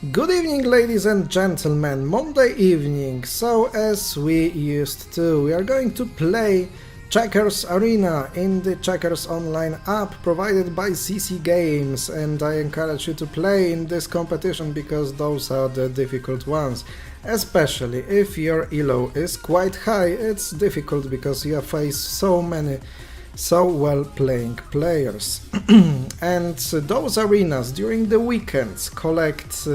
Good evening, ladies and gentlemen, Monday evening. So as we used to, we are going to play Checkers Arena in the Checkers Online app provided by CC Games, and I encourage you to play in this competition because those are the difficult ones. Especially if your elo is quite high, it's difficult because you face so many so well playing players. And those arenas during the weekends collect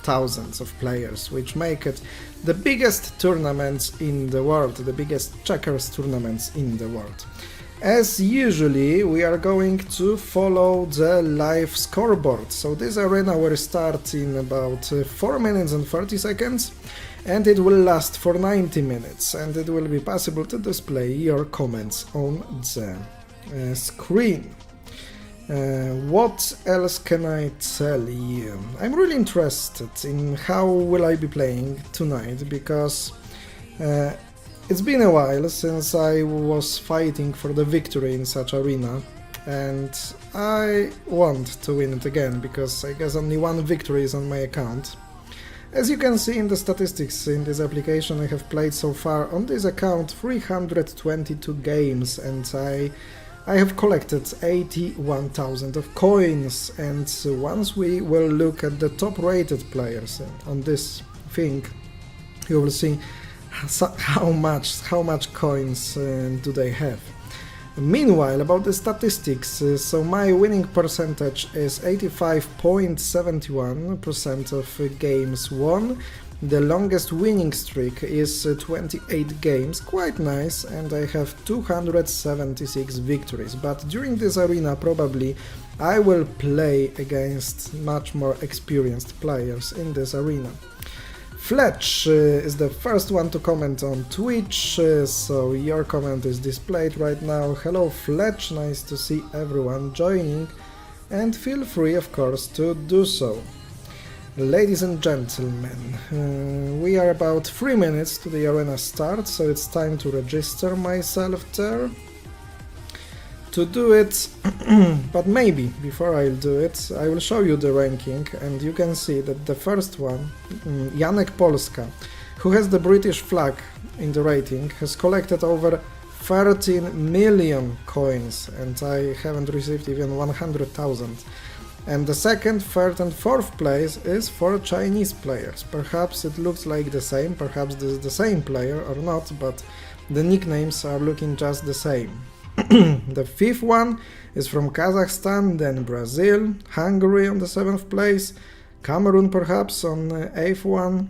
thousands of players, which make it the biggest tournaments in the world, the biggest checkers tournaments in the world. As usually, we are going to follow the live scoreboard. So this arena will start in about 4 minutes and 30 seconds, and it will last for 90 minutes, and it will be possible to display your comments on the screen. What else can I tell you? I'm really interested in how will I be playing tonight, because it's been a while since I was fighting for the victory in such arena, and I want to win it again, because I guess only one victory is on my account. As you can see in the statistics in this application, I have played so far on this account 322 games, and I have collected 81,000 of coins. And once we will look at the top rated players on this thing, you will see how much coins do they have. Meanwhile, about the statistics, so my winning percentage is 85.71% of games won. The longest winning streak is 28 games, quite nice, and I have 276 victories. But during this arena probably I will play against much more experienced players in this arena. Fletch is the first one to comment on Twitch, so your comment is displayed right now. Hello Fletch, nice to see everyone joining, and feel free of course to do so. Ladies and gentlemen, we are about 3 minutes to the arena start, so it's time to register myself there. To do it, but maybe before I'll do it, I will show you the ranking, and you can see that the first one, Janek Polska, who has the British flag in the rating, has collected over 13 million coins, and I haven't received even 100,000. And the second, third and fourth place is for Chinese players. Perhaps it looks like the same, perhaps this is the same player or not, but the nicknames are looking just the same. The fifth one is from Kazakhstan, then Brazil, Hungary on the 7th place, Cameroon perhaps on 8th one,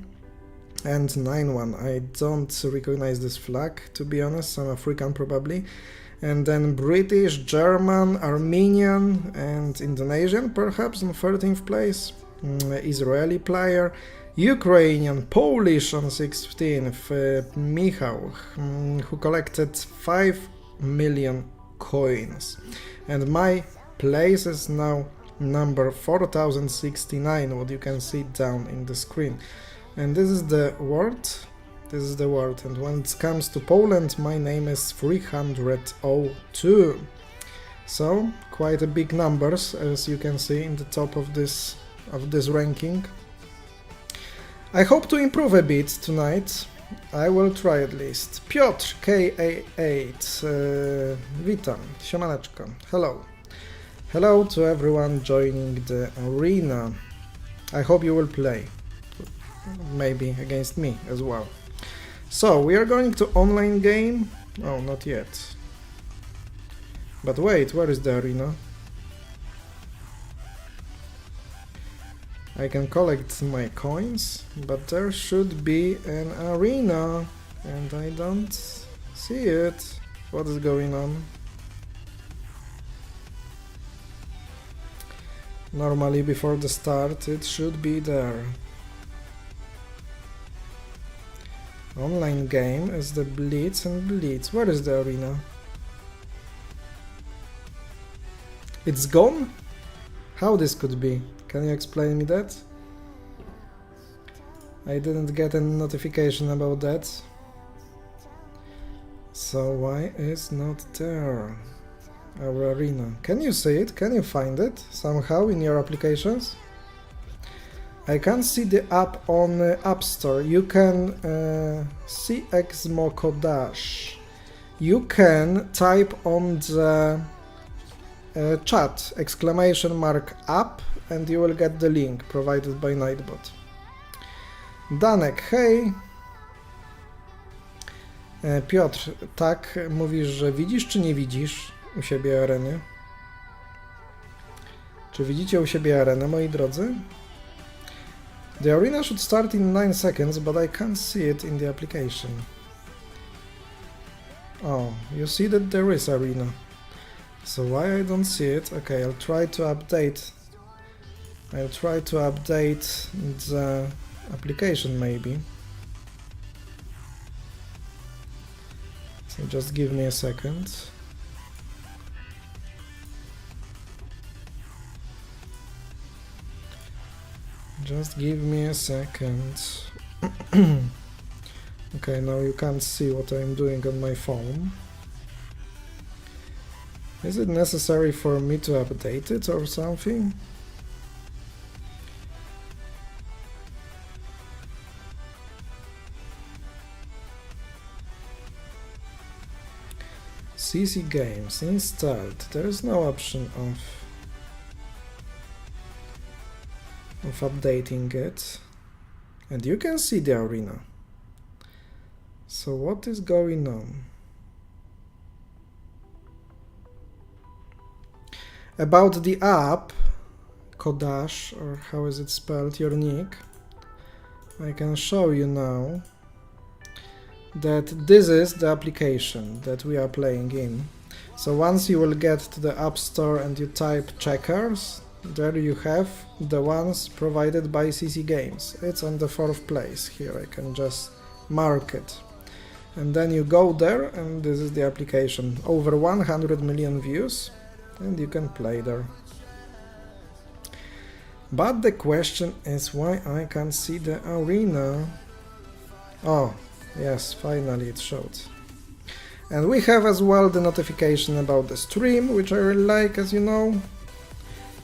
and 9th one. I don't recognize this flag, to be honest, some African probably. And then British, German, Armenian and Indonesian perhaps on 13th place, Israeli player, Ukrainian, Polish on 16th, Michał, who collected 5 million coins, and my place is now number 4069, what you can see down in the screen. And this is the world, and when it comes to Poland, my name is 302. So quite a big numbers, as you can see in the top of this ranking. I hope to improve a bit tonight. I will try at least. Piotr KA8, witam, siemaneczko, hello. Hello to everyone joining the arena. I hope you will play, maybe against me as well. So, we are going to online game. Oh, not yet. But wait, where is the arena? I can collect my coins, but there should be an arena, and I don't see it. What is going on? Normally before the start it should be there. Online game is the Blitz and Blitz. Where is the arena? It's gone? How this could be? Can you explain me that? I didn't get any notification about that. So why is not there our arena? Can you see it? Can you find it somehow in your applications? I can't see the app on App Store. You can see Xmokodash. You can type on the chat !app and you will get the link provided by Nightbot. Danek, hej. Piotr, tak, mówisz, że widzisz czy nie widzisz u siebie areny? Czy widzicie u siebie arenę, moi drodzy? The arena should start in 9 seconds, but I can't see it in the application. Oh, you see that there is arena. So why I don't see it? Okay, I'll try to update the application maybe. So just give me a second. Just give me a second. Okay, now you can't see what I'm doing on my phone. Is it necessary for me to update it or something? CC Games installed. There is no option of updating it, and you can see the arena. So what is going on? About the app, Kodash, or how is it spelled, your nick, I can show you now that this is the application that we are playing in. So once you will get to the App Store and you type checkers, there you have the ones provided by CC Games. It's on the 4th place. Here I can just mark it. And then you go there and this is the application. Over 100 million views and you can play there. But the question is why I can't see the arena. Oh, yes, finally it showed. And we have as well the notification about the stream, which I really like, as you know.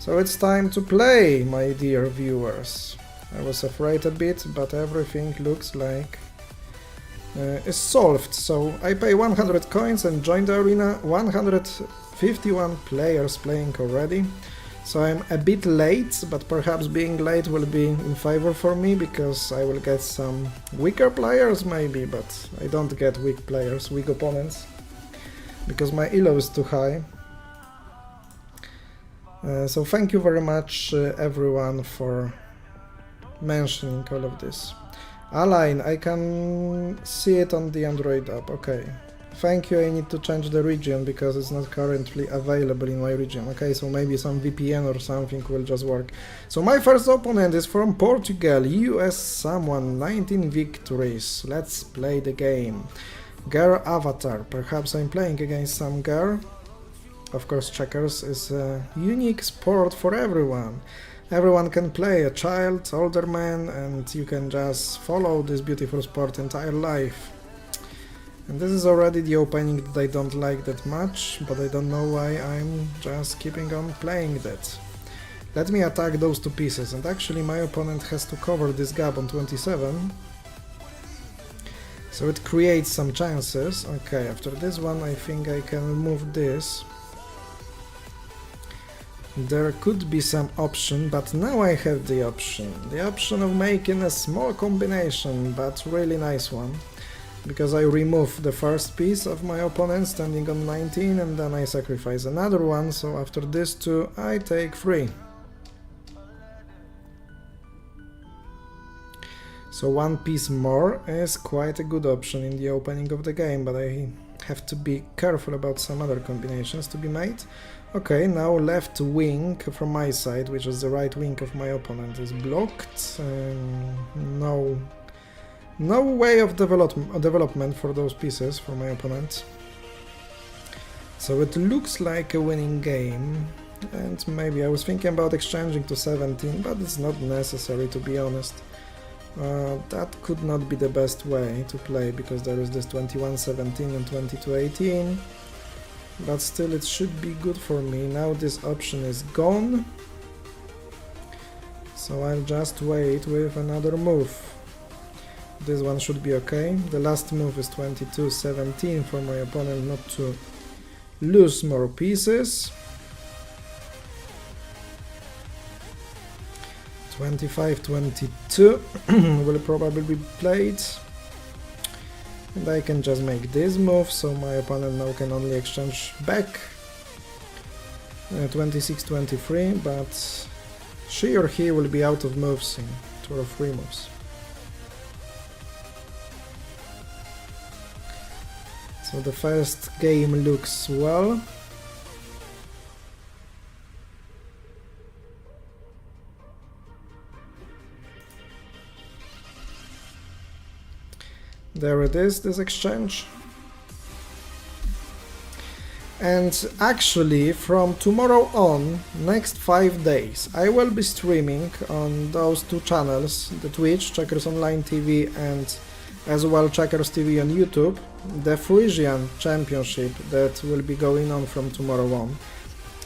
So it's time to play, my dear viewers. I was afraid a bit, but everything looks like is solved. So I pay 100 coins and join the arena. 151 players playing already. So I'm a bit late, but perhaps being late will be in favor for me, because I will get some weaker players maybe, but I don't get weak players, weak opponents, because my elo is too high. So thank you very much everyone for mentioning all of this. Align, I can see it on the Android app, okay. Thank you, I need to change the region because it's not currently available in my region. Okay, so maybe some VPN or something will just work. So my first opponent is from Portugal, US someone, 19 victories. Let's play the game. Girl avatar, perhaps I'm playing against some girl. Of course, checkers is a unique sport for everyone. Everyone can play, a child, older man, and you can just follow this beautiful sport entire life. And this is already the opening that I don't like that much, but I don't know why I'm just keeping on playing that. Let me attack those two pieces, and actually my opponent has to cover this gap on 27. So it creates some chances. Okay, after this one I think I can remove this. There could be some option, but now I have the option. The option of making a small combination, but really nice one. Because I remove the first piece of my opponent standing on 19 and then I sacrifice another one, so after this two I take 3. So one piece more is quite a good option in the opening of the game, but I have to be careful about some other combinations to be made. Okay, now left wing from my side, which is the right wing of my opponent, is blocked. No way of development for those pieces for my opponent. So it looks like a winning game, and maybe I was thinking about exchanging to 17, but it's not necessary, to be honest. That could not be the best way to play, because there is this 21-17 and 22-18, but still it should be good for me. Now this option is gone, So I'll just wait with another move. This one should be okay. The last move is 22-17 for my opponent not to lose more pieces. 25-22 will probably be played. And I can just make this move, so my opponent now can only exchange back 26-23, but she or he will be out of moves in 2 or 3 moves. So the first game looks well. There it is, this exchange. And actually from tomorrow on, next 5 days, I will be streaming on those 2 channels, the Twitch, Checkers Online TV, and as well checkersTV on YouTube, the Frisian Championship that will be going on from tomorrow on.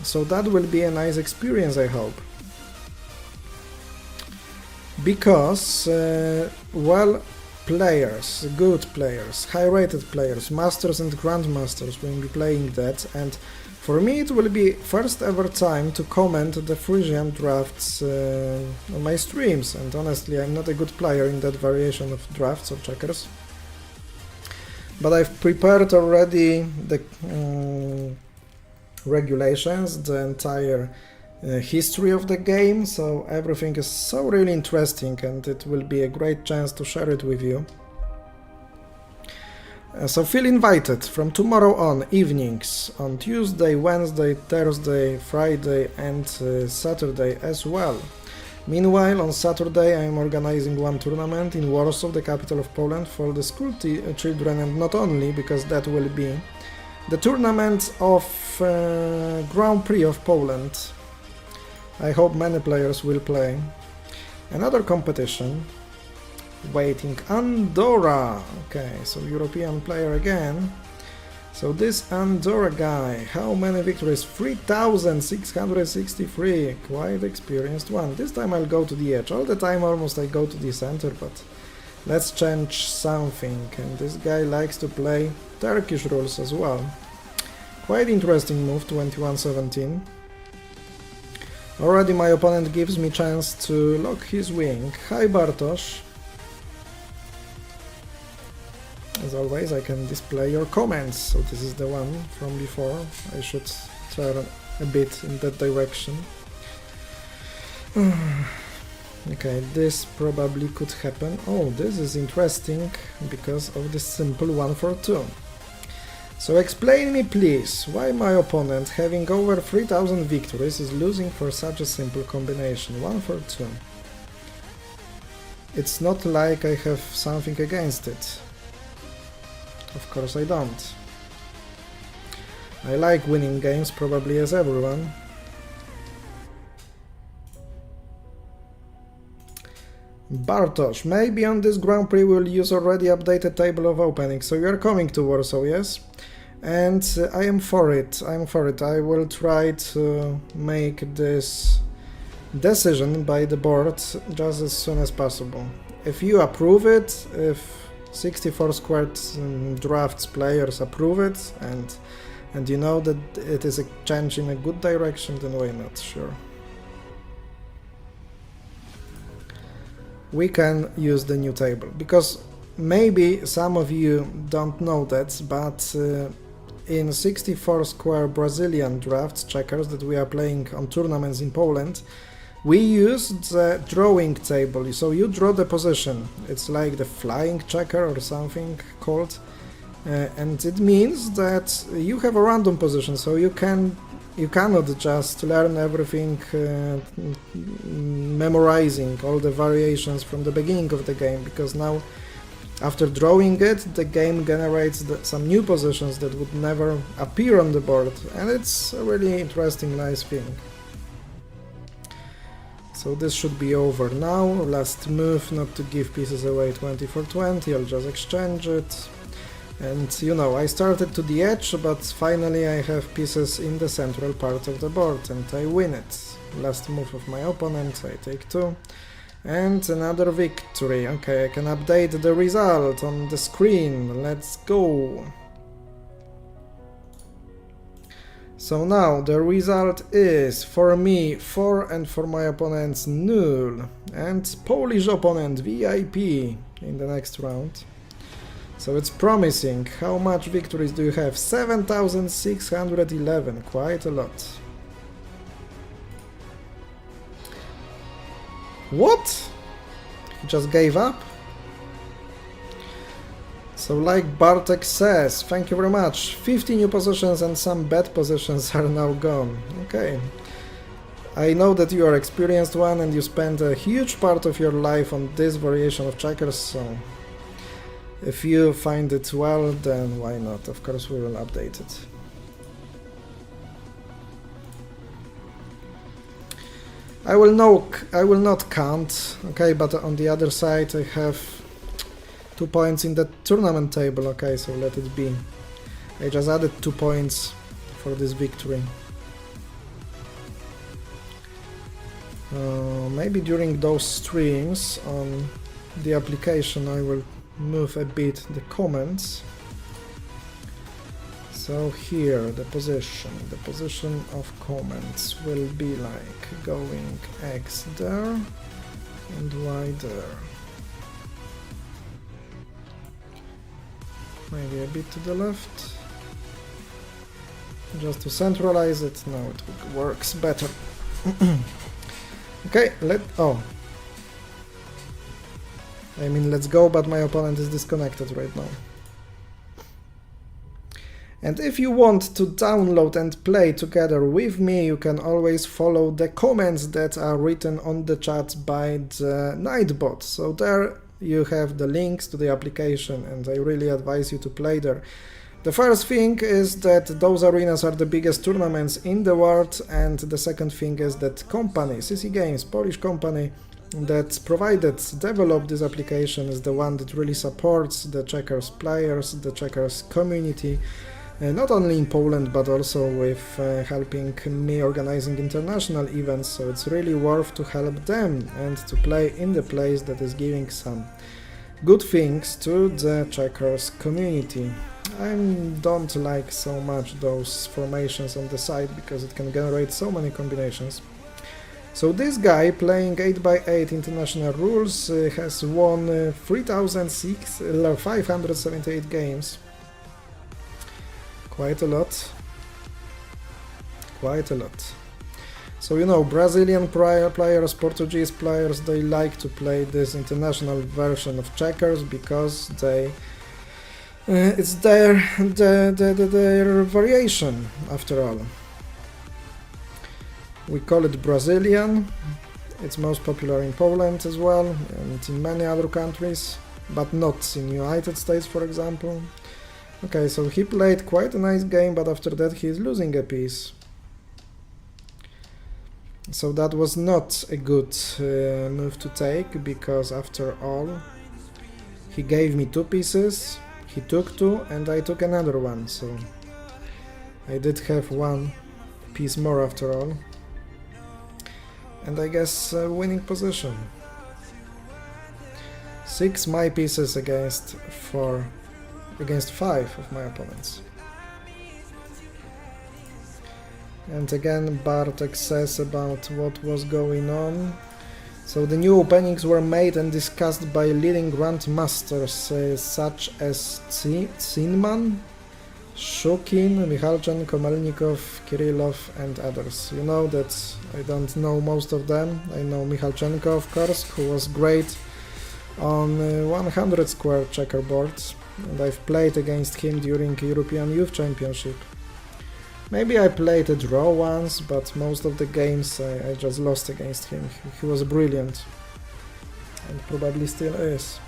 So that will be a nice experience, I hope. Because, well, players, good players, high-rated players, masters and grandmasters will be playing that, and for me it will be first ever time to comment the Frisian drafts on my streams, and honestly I'm not a good player in that variation of drafts or checkers. But I've prepared already the regulations, the entire history of the game, so everything is so really interesting and it will be a great chance to share it with you. So feel invited from tomorrow on, evenings, on Tuesday, Wednesday, Thursday, Friday and Saturday as well. Meanwhile, on Saturday I am organizing one tournament in Warsaw, the capital of Poland, for the school children, and not only, because that will be the tournament of Grand Prix of Poland. I hope many players will play. Another competition, waiting, Andorra. Okay, so European player again. So this Andorra guy, how many victories? 3,663, quite experienced one. This time I'll go to the edge. All the time almost I go to the center, but let's change something. And this guy likes to play Turkish rules as well. Quite interesting move, 21-17. Already my opponent gives me chance to lock his wing. Hi Bartosz. As always, I can display your comments, so this is the one from before. I should turn a bit in that direction. Okay, this probably could happen. Oh, this is interesting because of the simple 1-for-2. So explain me please, why my opponent, having over 3000 victories, is losing for such a simple combination, 1-for-2. It's not like I have something against it. Of course I don't. I like winning games, probably as everyone. Bartosz, maybe on this Grand Prix we'll use already updated table of openings, so you are coming to Warsaw, yes? And I am for it, I will try to make this decision by the board just as soon as possible. If you approve it, if 64 squared drafts players approve it, and you know that it is a change in a good direction, then why not, sure. We can use the new table, because maybe some of you don't know that, but in 64 square Brazilian drafts checkers that we are playing on tournaments in Poland, we use the drawing table, so you draw the position. It's like the flying checker or something called, and it means that you have a random position, so you cannot just learn everything memorizing all the variations from the beginning of the game, because now after drawing it, the game generates some new positions that would never appear on the board, and it's a really interesting, nice thing. So this should be over now. Last move, not to give pieces away, 20 for 20, I'll just exchange it. And you know, I started to the edge, but finally I have pieces in the central part of the board and I win it. Last move of my opponent, I take 2. And another victory. Okay, I can update the result on the screen. Let's go. So now the result is for me 4 and for my opponents 0. And Polish opponent VIP in the next round. So it's promising. How much victories do you have? 7,611, quite a lot. What? He just gave up? So like Bartek says, thank you very much. 50 new positions and some bad positions are now gone. Okay. I know that you are experienced one and you spend a huge part of your life on this variation of checkers, so if you find it well, then why not? Of course we will update it. I will not count, okay, but on the other side I have 2 points in the tournament table, okay, so let it be. I just added 2 points for this victory. Maybe during those streams on the application I will move a bit the comments. So here the position of comments will be like going X there and Y there. Maybe a bit to the left, just to centralize it. Now it works better. Okay, let's go, but my opponent is disconnected right now. And if you want to download and play together with me, you can always follow the comments that are written on the chat by the Nightbot. So there you have the links to the application and I really advise you to play there. The first thing is that those arenas are the biggest tournaments in the world, and the second thing is that company, CC Games, Polish company, that developed this application is the one that really supports the checkers players, the checkers community, not only in Poland but also with helping me organizing international events, so it's really worth to help them and to play in the place that is giving some good things to the checkers community. I don't like so much those formations on the side because it can generate so many combinations. So this guy playing 8x8 international rules has won 3,578 games. Quite a lot. Quite a lot. So you know, Brazilian players, Portuguese players, they like to play this international version of checkers because it's their variation after all. We call it Brazilian. It's most popular in Poland as well and in many other countries, but not in United States, for example. Okay, so he played quite a nice game, but after that he is losing a piece. So that was not a good move to take, because after all he gave me 2 pieces, he took 2 and I took another one, so I did have 1 piece more after all. And I guess winning position. 6 my pieces against 5 of my opponents. And again Bartek says about what was going on. So the new openings were made and discussed by leading grandmasters such as Zinman, Shukin, Michalchenko, Melnikov, Kirillov and others. You know that I don't know most of them. I know Michalchenko, of course, who was great on 100 square checkerboards, and I've played against him during European Youth Championship. Maybe I played a draw once, but most of the games I just lost against him. He was brilliant, and probably still is.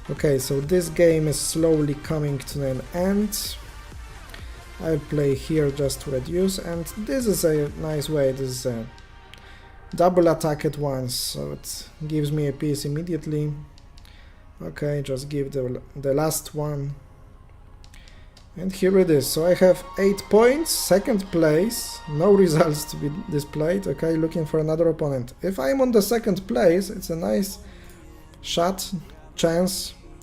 Okay, so this game is slowly coming to an end. I'll play here just to reduce, and this is a nice way. This is a double attack at once, so it gives me a piece immediately. Okay, just give the last one. And here it is. So I have 8 points, second place, no results to be displayed. Okay, looking for another opponent. If I'm on the second place, it's a nice chance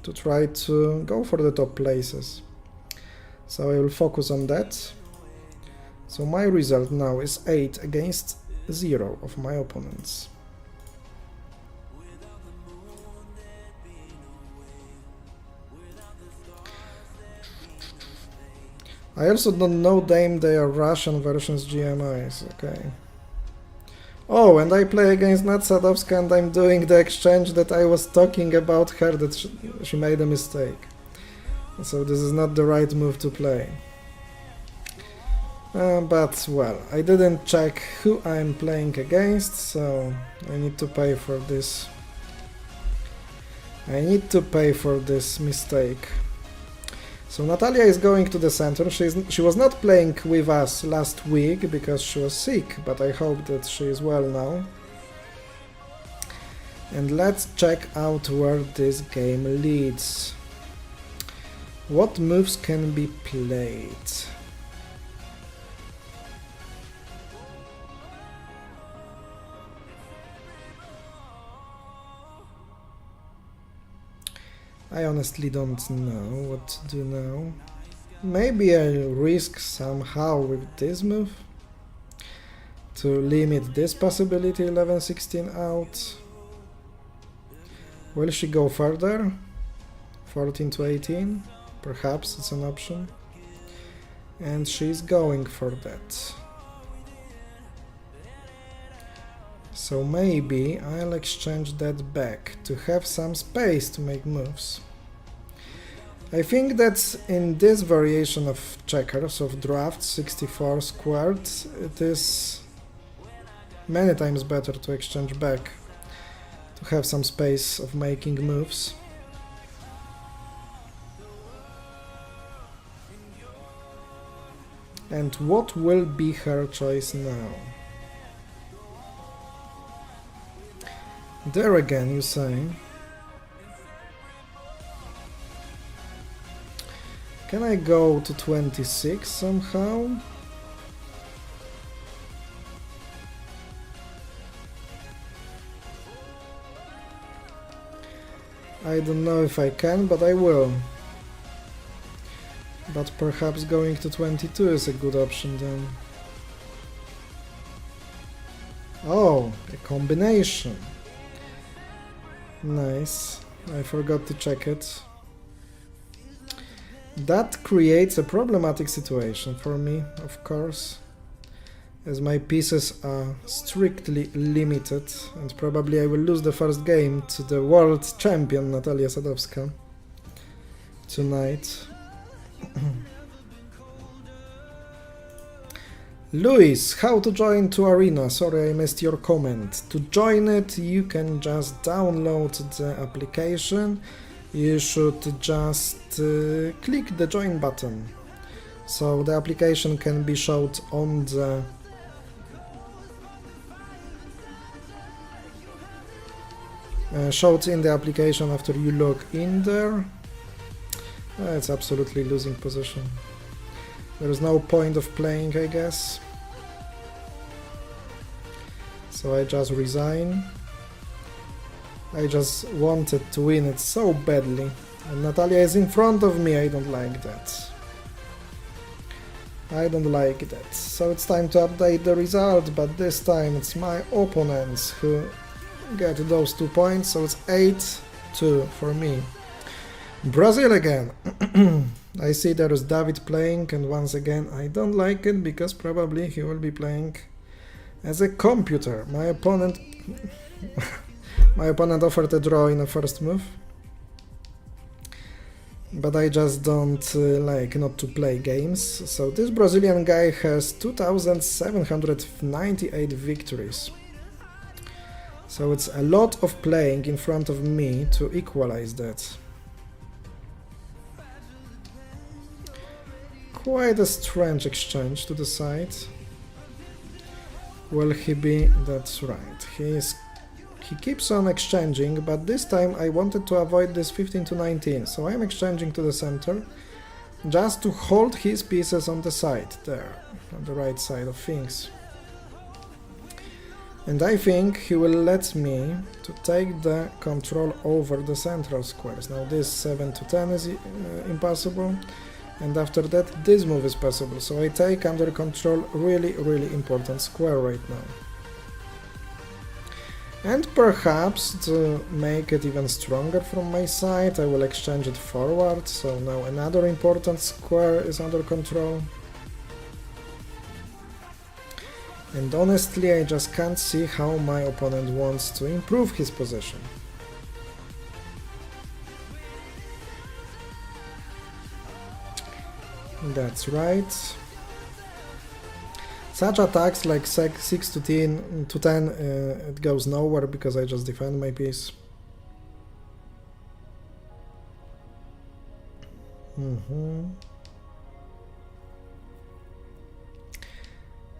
to try to go for the top places. So I will focus on that. So my result now is 8 against 0 of my opponents. I also don't know them, they are Russian versions GMIs, okay. Oh, and I play against Natsadowska and I'm doing the exchange that I was talking about her, that she made a mistake. So this is not the right move to play. But, well, I didn't check who I'm playing against, so I need to pay for this. I need to pay for this mistake. So Natalia is going to the center. She was not playing with us last week because she was sick, but I hope that she is well now. And let's check out where this game leads. What moves can be played? I honestly don't know what to do now. Maybe I'll risk somehow with this move to limit this possibility, 11-16 out. Will she go further? 14-18? Perhaps it's an option. And she's going for that. So maybe I'll exchange that back to have some space to make moves. I think that in this variation of checkers, of draughts 64 squared, it is many times better to exchange back, to have some space of making moves. And what will be her choice now? There again, you say. Can I go to 26 somehow? I don't know if I can, but I will. But perhaps going to 22 is a good option then. Oh, a combination. Nice. I forgot to check it. That creates a problematic situation for me, of course, as my pieces are strictly limited, and probably I will lose the first game to the world champion Natalia Sadowska tonight. Luis, how to join to Arena? Sorry I missed your comment. To join it, you can just download the application. You should just click the join button. So the application can be showed on the showed in the application after you log in there. It's absolutely losing position. There is no point of playing, I guess. So I just resign. I just wanted to win it so badly. And Natalia is in front of me, I don't like that. I don't like that. So it's time to update the result, but this time it's my opponents who get those 2 points, so it's 8-2 for me. Brazil again. I see there is David playing, and once again I don't like it because probably he will be playing as a computer. My opponent offered a draw in the first move, but I just don't like not to play games. So this Brazilian guy has 2,798 victories. So it's a lot of playing in front of me to equalize that. Quite a strange exchange to the side. Will he be? That's right. He is he keeps on exchanging, but this time I wanted to avoid this 15 to 19, so I'm exchanging to the center, just to hold his pieces on the side, there, on the right side of things. And I think he will let me to take the control over the central squares. Now this 7 to 10 is impossible, and after that this move is possible, so I take under control really important square right now. And perhaps to make it even stronger from my side, I will exchange it forward, so now another important square is under control. And honestly, I just can't see how my opponent wants to improve his position. That's right. Such attacks like 6 to 10, it goes nowhere because I just defend my piece.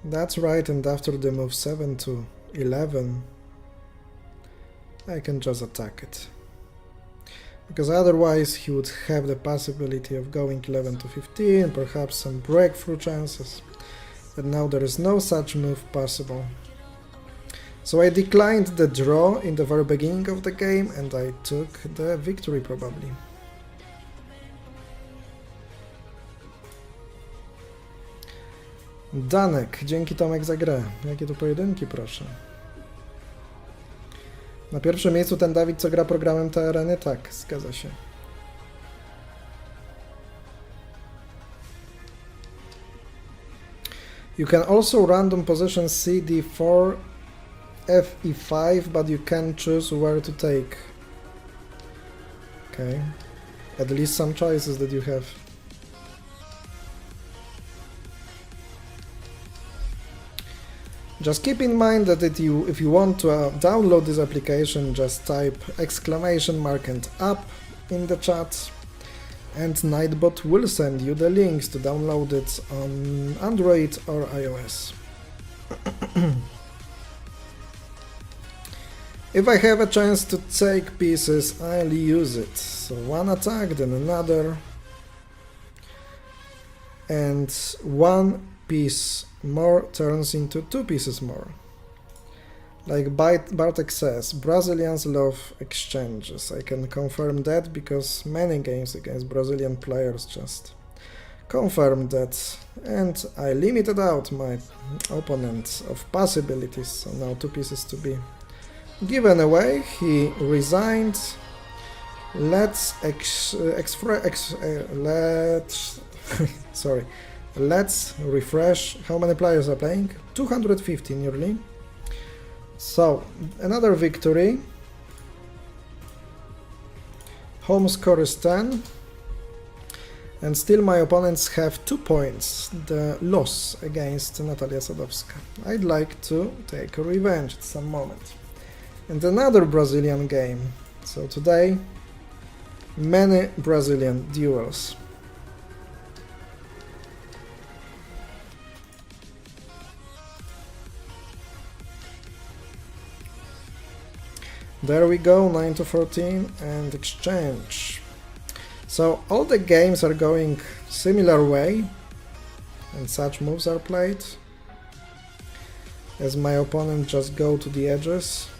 That's right, and after the move 7 to 11, I can just attack it. Because otherwise he would have the possibility of going 11 to 15, perhaps some breakthrough chances. But now there is no such move possible. So I declined the draw in the very beginning of the game and I took the victory probably. Danek, dzięki Tomek za grę. Jakie tu pojedynki, proszę. Na pierwszym miejscu ten Dawid, co gra programem te areny? Tak, zgadza się. You can also random position CD4, FE5, but you can choose where to take. Okay. At least some choices that you have. Just keep in mind that if you want to download this application, just type ! and up in the chat, and Nightbot will send you the links to download it on Android or iOS. If I have a chance to take pieces, I'll use it. So one attack, then another, and one piece more turns into two pieces more. Like Bartek says, Brazilians love exchanges. I can confirm that because many games against Brazilian players just confirmed that. And I limited out my opponent of possibilities, so now two pieces to be given away. He resigned. Let's let's refresh. How many players are playing? 250 nearly. So, another victory. Home score is 10. And still my opponents have 2 points. The loss against Natalia Sadowska. I'd like to take a revenge at some moment. And another Brazilian game. So today, many Brazilian duels. There we go, 9 to 14 and exchange. So all the games are going similar way and such moves are played as my opponent just go to the edges.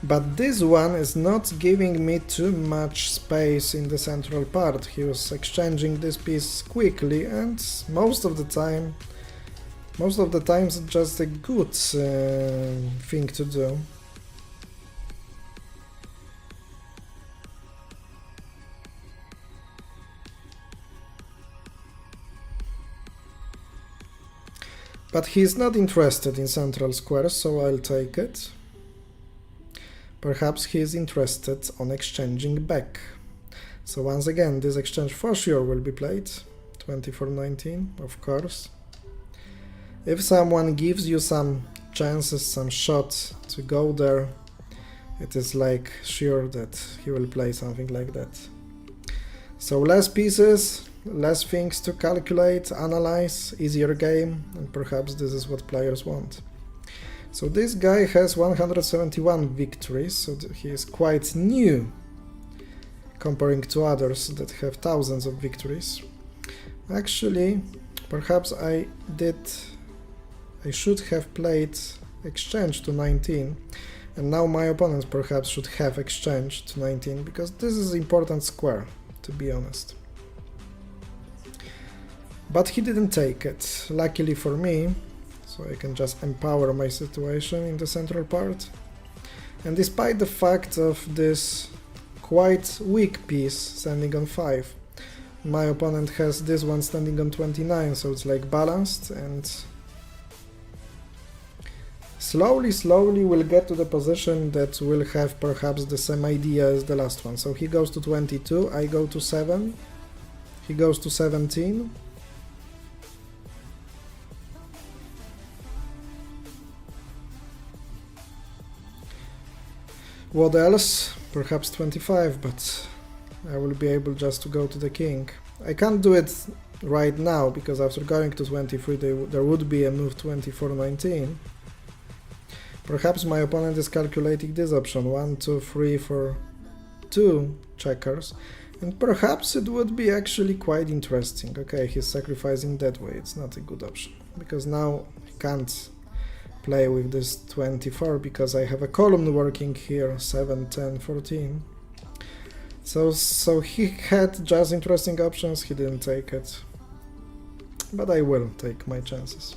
But this one is not giving me too much space in the central part. He was exchanging this piece quickly and most of the times it's just a good thing to do. But he's not interested in central squares, so I'll take it. Perhaps he is interested on exchanging back. So once again, this exchange for sure will be played. 24-19, of course. If someone gives you some chances, some shots to go there, it is like sure that he will play something like that. So less pieces, less things to calculate, analyze, easier game, and perhaps this is what players want. So this guy has 171 victories, so he is quite new comparing to others that have thousands of victories. Actually, perhaps I should have played exchange to 19, and now my opponents perhaps should have exchange to 19, because this is an important square, to be honest. But he didn't take it, luckily for me, so I can just empower my situation in the central part. And despite the fact of this quite weak piece standing on 5, my opponent has this one standing on 29, so it's like balanced, and slowly we'll get to the position that will have perhaps the same idea as the last one. So he goes to 22, I go to 7, he goes to 17. What else? Perhaps 25, but I will be able just to go to the king. I can't do it right now, because after going to 23 there would be a move 24-19. Perhaps my opponent is calculating this option, 1, 2, 3 for 2 checkers, and perhaps it would be actually quite interesting. Okay, he's sacrificing that way, it's not a good option, because now he can't play with this 24 because I have a column working here, 7, 10, 14. So he had just interesting options, he didn't take it. But I will take my chances.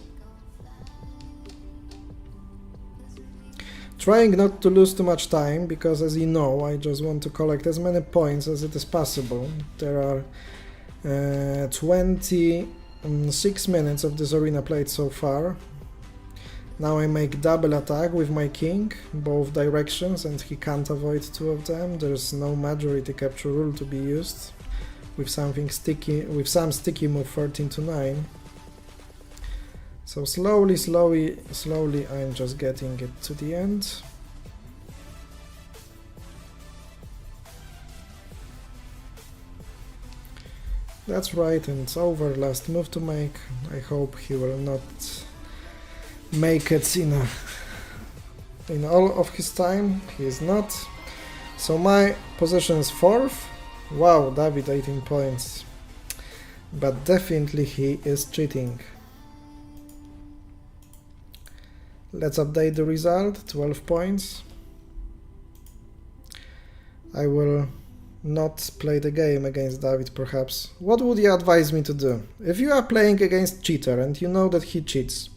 Trying not to lose too much time, because as you know, I just want to collect as many points as it is possible. There are 26 minutes of this arena played so far. Now I make double attack with my king, both directions, and he can't avoid 2 of them. There's no majority capture rule to be used. With something sticky, with some sticky move 13-9. So slowly I'm just getting it to the end. That's right, and it's over. Last move to make. I hope he will not make it in all of his time. He is not. So my position is 4th. Wow, David 18 points. But definitely he is cheating. Let's update the result, 12 points. I will not play the game against David, perhaps. What would you advise me to do? If you are playing against cheater and you know that he cheats,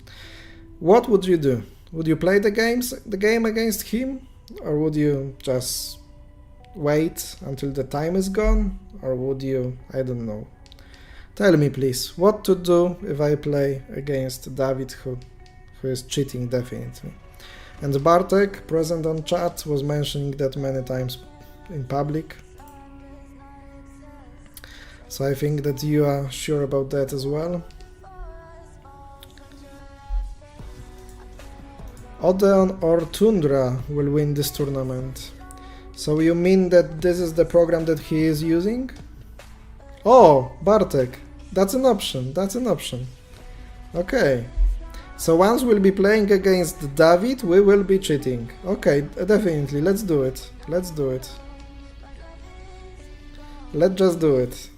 what would you do? Would you play the game against him? Or would you just wait until the time is gone? Or would you, I don't know. Tell me please, what to do if I play against David who is cheating definitely. And Bartek, present on chat, was mentioning that many times in public. So I think that you are sure about that as well. Odeon or Tundra will win this tournament. So you mean that this is the program that he is using? Oh, Bartek, that's an option, that's an option. Okay. So once we'll be playing against David, we will be cheating. Okay, definitely, let's do it. Let's do it. Let's just do it.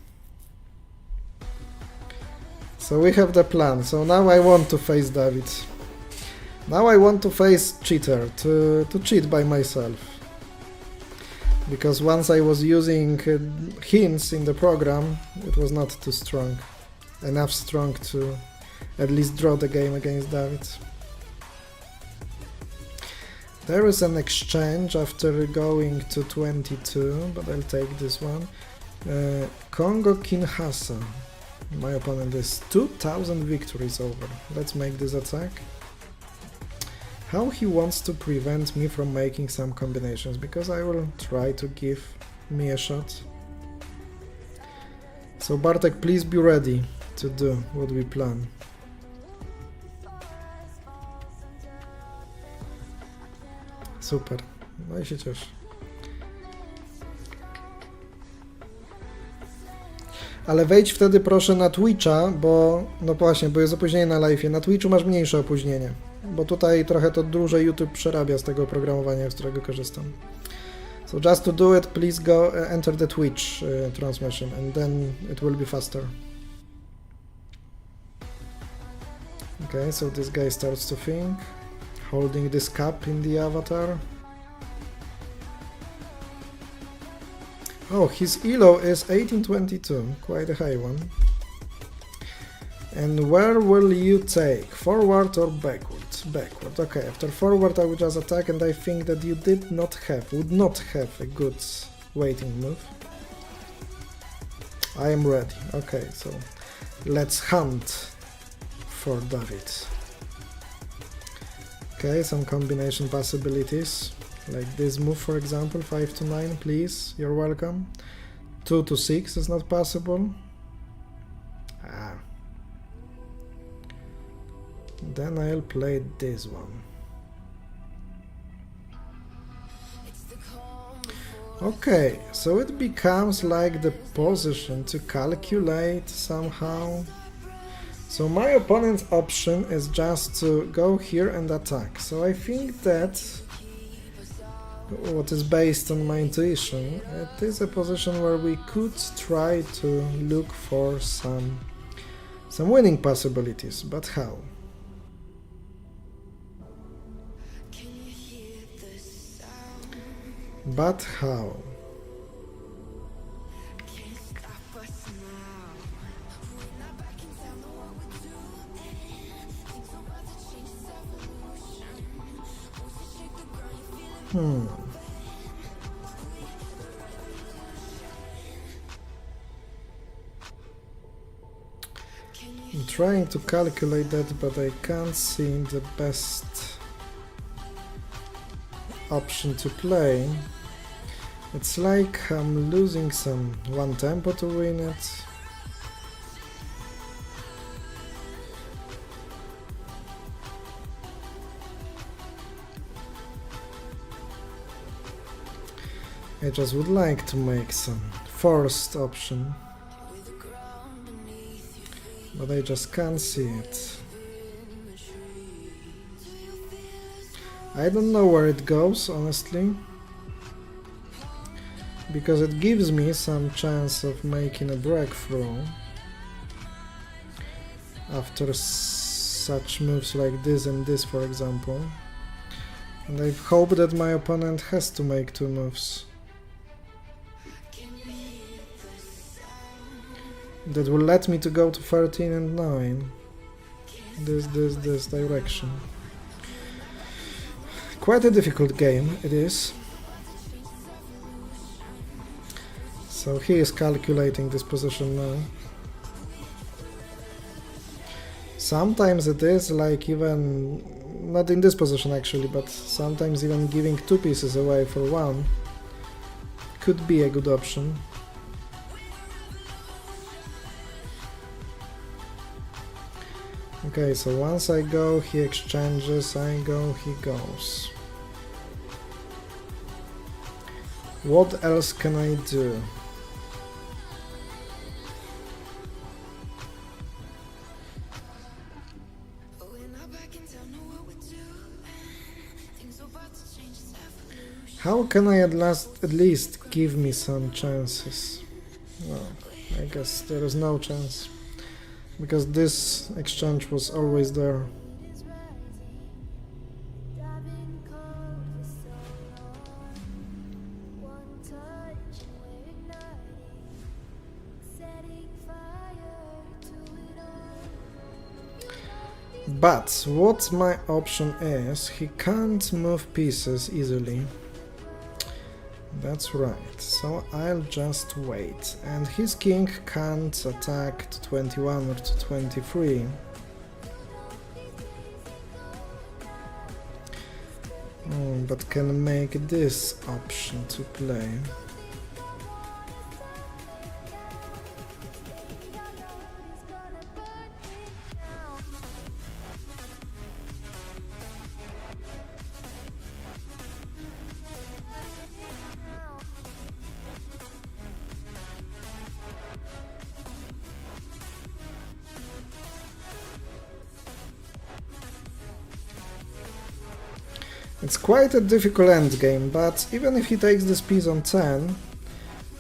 So we have the plan. So now I want to face David. Now I want to face cheater, to cheat by myself. Because once I was using hints in the program, it was not too strong. Enough strong to at least draw the game against David. There is an exchange after going to 22, but I'll take this one. Congo Kinshasa. My opponent is 2000 victories over. Let's make this attack. How he wants to prevent me from making some combinations, because I will try to give me a shot. So Bartek, please be ready to do what we plan. Super. No i się cieszę. Ale wejdź wtedy proszę na Twitcha, bo no właśnie, bo jest opóźnienie na live'ie. Na Twitchu masz mniejsze opóźnienie, bo tutaj trochę to dłużej YouTube przerabia z tego oprogramowania, z którego korzystam. So just to do it, please go enter the Twitch transmission and then it will be faster. Okay, so this guy starts to think, holding this cup in the avatar. Oh, his elo is 1822, quite a high one. And where will you take? Forward or backward? Backward. Okay, after forward I would just attack, and I think that you would not have a good waiting move. I am ready. Okay, so let's hunt for David. Okay, some combination possibilities. Like this move, for example, 5 to 9, please, you're welcome. 2 to 6 is not possible. Then I'll play this one. Okay, so it becomes like the position to calculate somehow. So my opponent's option is just to go here and attack. So I think that what is based on my intuition, it is a position where we could try to look for some winning possibilities, but how? But how? I'm trying to calculate that, but I can't see the best option to play. It's like I'm losing some one tempo to win it. I just would like to make some forced option, but I just can't see it. I don't know where it goes, honestly, because it gives me some chance of making a breakthrough after such moves like this and this, for example. And I hope that my opponent has to make 2 moves that will let me to go to 13 and 9. This direction. Quite a difficult game it is. So he is calculating this position now. Sometimes it is like even, not in this position actually, but sometimes even giving 2 pieces away for 1 could be a good option. Okay, so once I go, he exchanges, I go, he goes. What else can I do? How can I at least give me some chances? No, I guess there is no chance, because this exchange was always there. But what my option is, he can't move pieces easily. That's right, so I'll just wait. And his king can't attack to 21 or to 23. But can make this option to play. It's quite a difficult endgame, but even if he takes this piece on 10,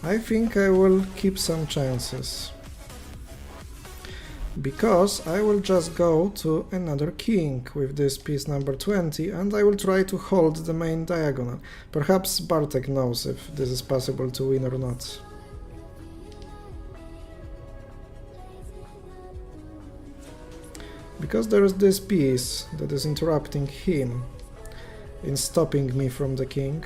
I think I will keep some chances. Because I will just go to another king with this piece number 20 and I will try to hold the main diagonal. Perhaps Bartek knows if this is possible to win or not. Because there is this piece that is interrupting him in stopping me from the king.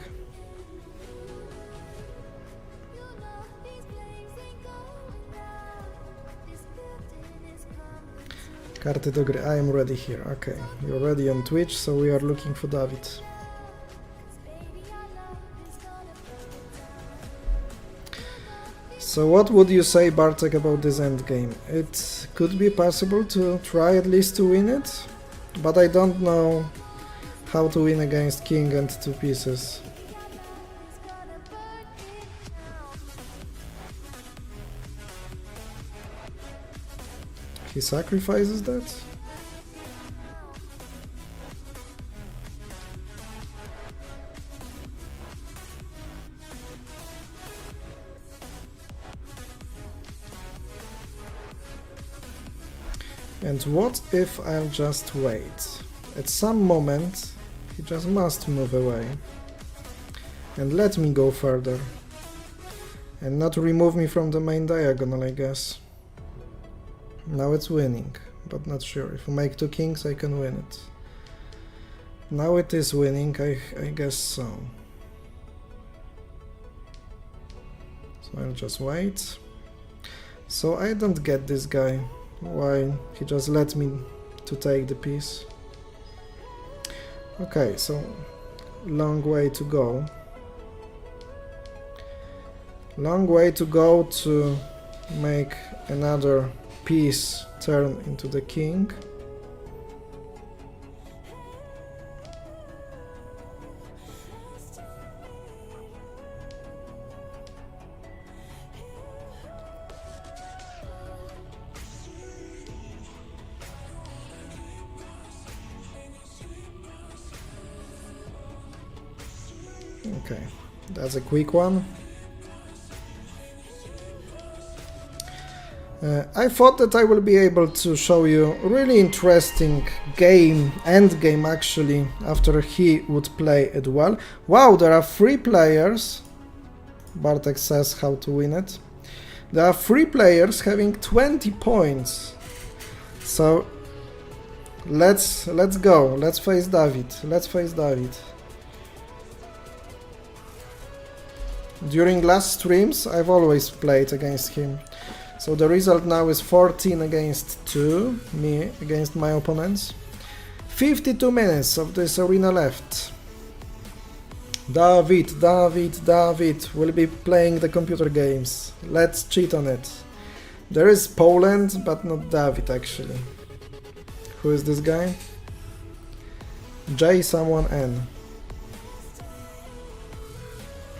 Karty do gry. I am ready here. Okay, you're ready on Twitch, so we are looking for David. So what would you say, Bartek, about this endgame? It could be possible to try at least to win it, but I don't know how to win against king and two pieces. He sacrifices that? And what if I'll just wait? At some moment he just must move away and let me go further and not remove me from the main diagonal, I guess. Now it's winning, but not sure. If I make two kings, I can win it. Now it is winning, I guess so. So I'll just wait. So I don't get this guy. Why he just let me to take the piece. Okay, so long way to go. Long way to go to make another piece turn into the king. Okay, that's a quick one. I thought that I will be able to show you a really interesting end game actually, after he would play it well. Wow, there are 3 players. Bartek says how to win it. There are 3 players having 20 points. So let's go. Let's face David. Let's face David. During last streams, I've always played against him. So the result now is 14 against 2, me against my opponents. 52 minutes of this arena left. David will be playing the computer games. Let's cheat on it. There is Poland, but not David actually. Who is this guy? J someone N.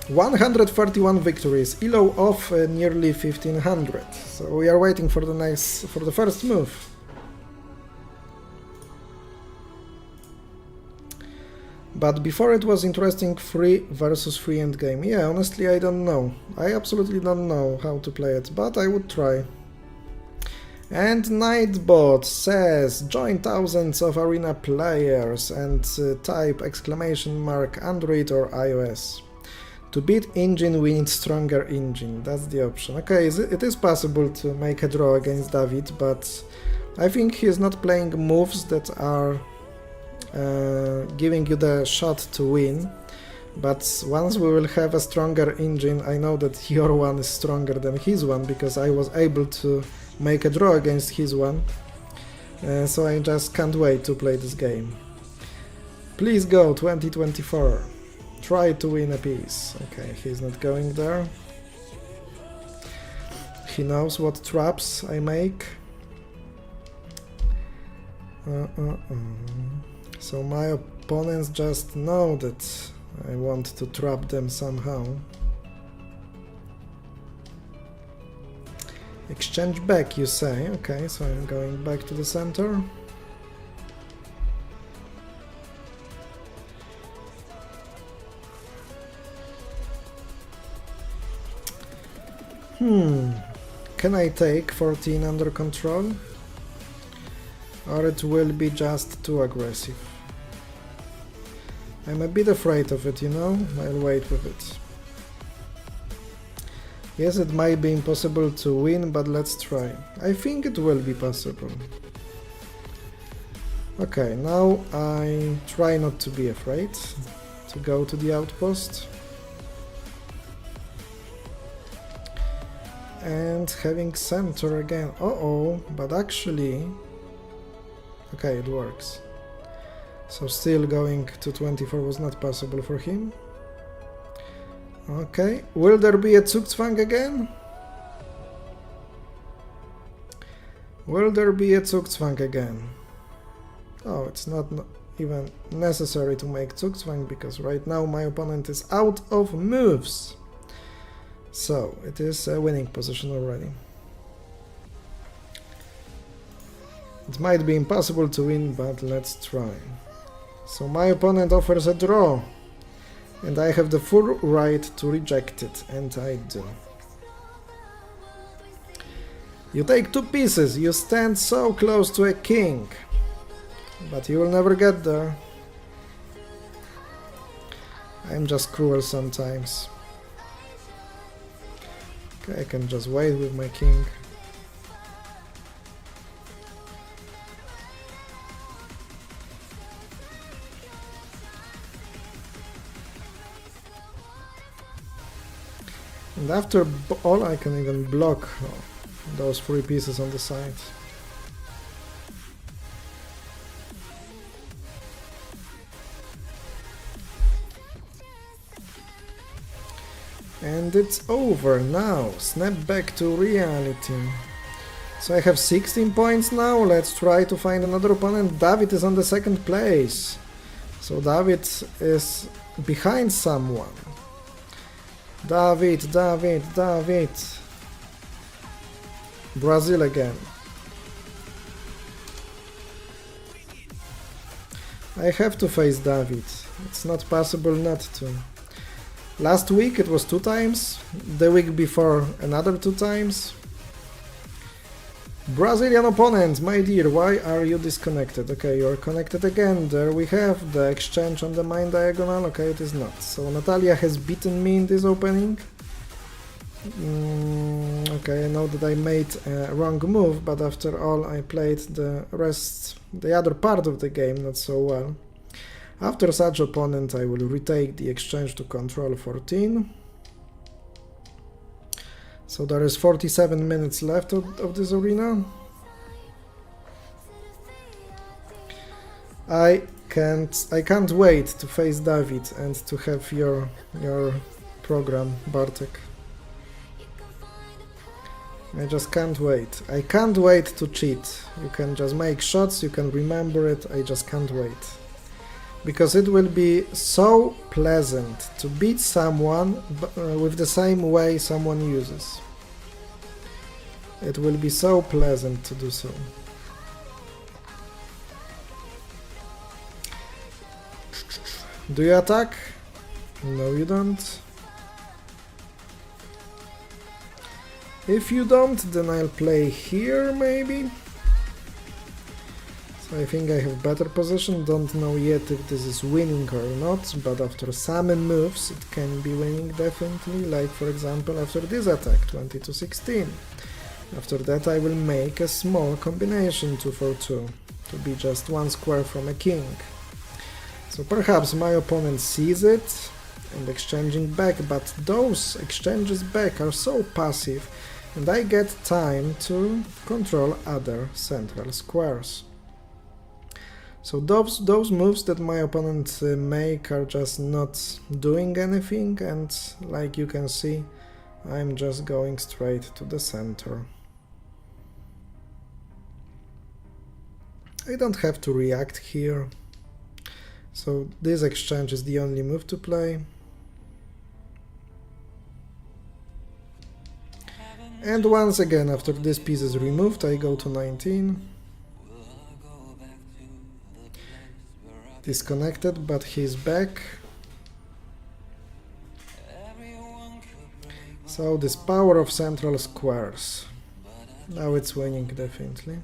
131 victories, elo of nearly 1500. So we are waiting for the first move. But before it was interesting 3 versus 3 endgame. Yeah, honestly I don't know. I absolutely don't know how to play it, but I would try. And Nightbot says, join thousands of arena players and type ! Android or iOS. To beat engine, we need stronger engine. That's the option. Okay, it is possible to make a draw against David, but I think he is not playing moves that are giving you the shot to win. But once we will have a stronger engine, I know that your one is stronger than his one, because I was able to make a draw against his one. So I just can't wait to play this game. Please go, 2024. Try to win a piece. Okay, he's not going there. He knows what traps I make. So my opponents just know that I want to trap them somehow. Exchange back, you say. Okay, so I'm going back to the center. Can I take 14 under control? Or it will be just too aggressive? I'm a bit afraid of it, you know? I'll wait with it. Yes, it might be impossible to win, but let's try. I think it will be possible. Okay, now I try not to be afraid to go to the outpost. And having center again. Uh-oh, but actually... Okay, it works. So still going to 24 was not possible for him. Okay, will there be a Zugzwang again? Will there be a Zugzwang again? Oh, it's not even necessary to make Zugzwang because right now my opponent is out of moves. So, it is a winning position already. It might be impossible to win, but let's try. So my opponent offers a draw. And I have the full right to reject it, and I do. You take 2 pieces, you stand so close to a king. But you will never get there. I'm just cruel sometimes. Okay, I can just wait with my king. And after all, I can even block those 3 pieces on the side. And it's over now. Snap back to reality. So I have 16 points now. Let's try to find another opponent. David is on the 2nd place. So David is behind someone. David. Brazil again. I have to face David. It's not possible not to. Last week it was 2 times, the week before another 2 times. Brazilian opponent, my dear, why are you disconnected? Okay, you're connected again. There we have the exchange on the main diagonal. Okay, it is not. So Natalia has beaten me in this opening. Okay, I know that I made a wrong move, but after all I played the other part of the game not so well. After such opponent I will retake the exchange to control 14. So there is 47 minutes left of this arena. I can't wait to face David and to have your program, Bartek. I just can't wait. I can't wait to cheat. You can just make shots, you can remember it, I just can't wait. Because it will be so pleasant to beat someone with the same way someone uses. It will be so pleasant to do so. Do you attack? No, you don't. If you don't, then I'll play here maybe. I think I have better position, don't know yet if this is winning or not, but after some moves it can be winning definitely, like for example after this attack, 20-16. After that I will make a small combination 2-4-2, to be just 1 square from a king. So perhaps my opponent sees it and exchanging back, but those exchanges back are so passive and I get time to control other central squares. So those moves that my opponent make are just not doing anything, and like you can see, I'm just going straight to the center. I don't have to react here, so this exchange is the only move to play. And once again, after this piece is removed, I go to 19. Disconnected, but he's back. So this power of central squares. Now it's winning, definitely.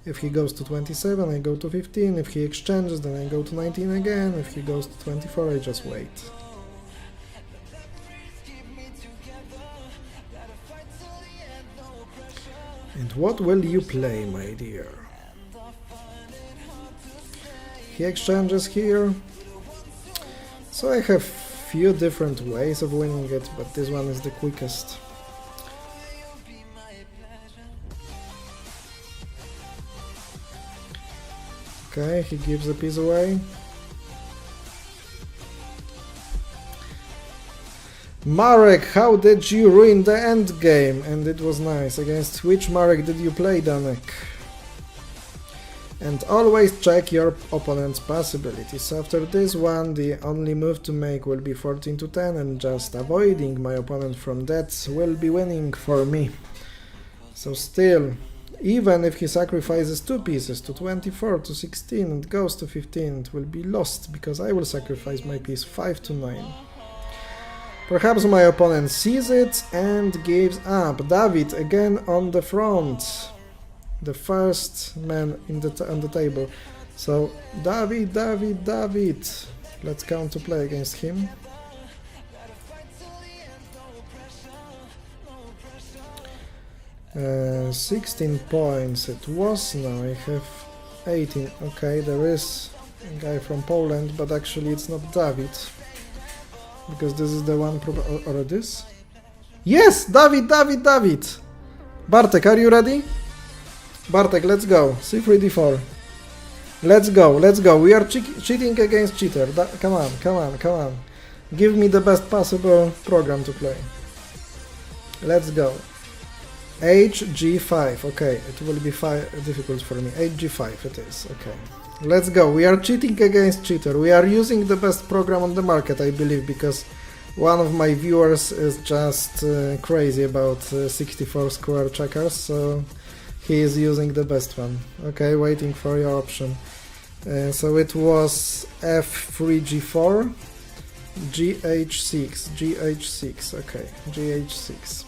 If he goes to 27, I go to 15. If he exchanges, then I go to 19 again. If he goes to 24, I just wait. And what will you play, my dear? He exchanges here. So I have few different ways of winning it, but this one is the quickest. Okay, he gives a piece away. Marek, how did you ruin the end game? And it was nice. Against which Marek did you play, Danek? And always check your opponent's possibilities. After this one, the only move to make will be 14 to 10, and just avoiding my opponent from that will be winning for me. So still, even if he sacrifices 2 pieces to 24 to 16 and goes to 15, it will be lost, because I will sacrifice my piece 5 to 9. Perhaps my opponent sees it and gives up. David again on the front. The first man in on the table. So David. Let's count to play against him. Uh, 16 points it was. Now I have 18. Okay, there is a guy from Poland, but actually it's not David, because this is the one or this. Yes, David. Bartek, are you ready? Bartek, let's go. C3, D4. Let's go. We are cheating against cheater. Come on. Give me the best possible program to play. Let's go. HG5. Okay, it will be difficult for me. HG5 it is. Okay. Let's go. We are cheating against cheater. We are using the best program on the market, I believe, because one of my viewers is just crazy about 64 square checkers, so he is using the best one. Okay, waiting for your option. So it was F3, G4, GH6, okay, GH6.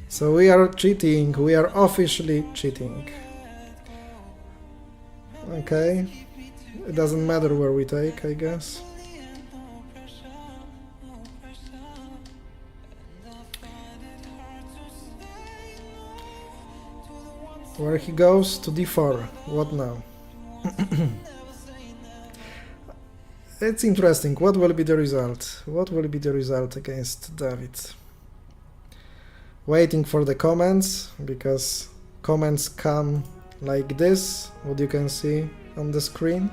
So we are cheating, we are officially cheating. Okay, it doesn't matter where we take, I guess. Where he goes? To D4. What now? It's interesting. What will be the result? What will be the result against David? Waiting for the comments, because comments come like this, what you can see on the screen.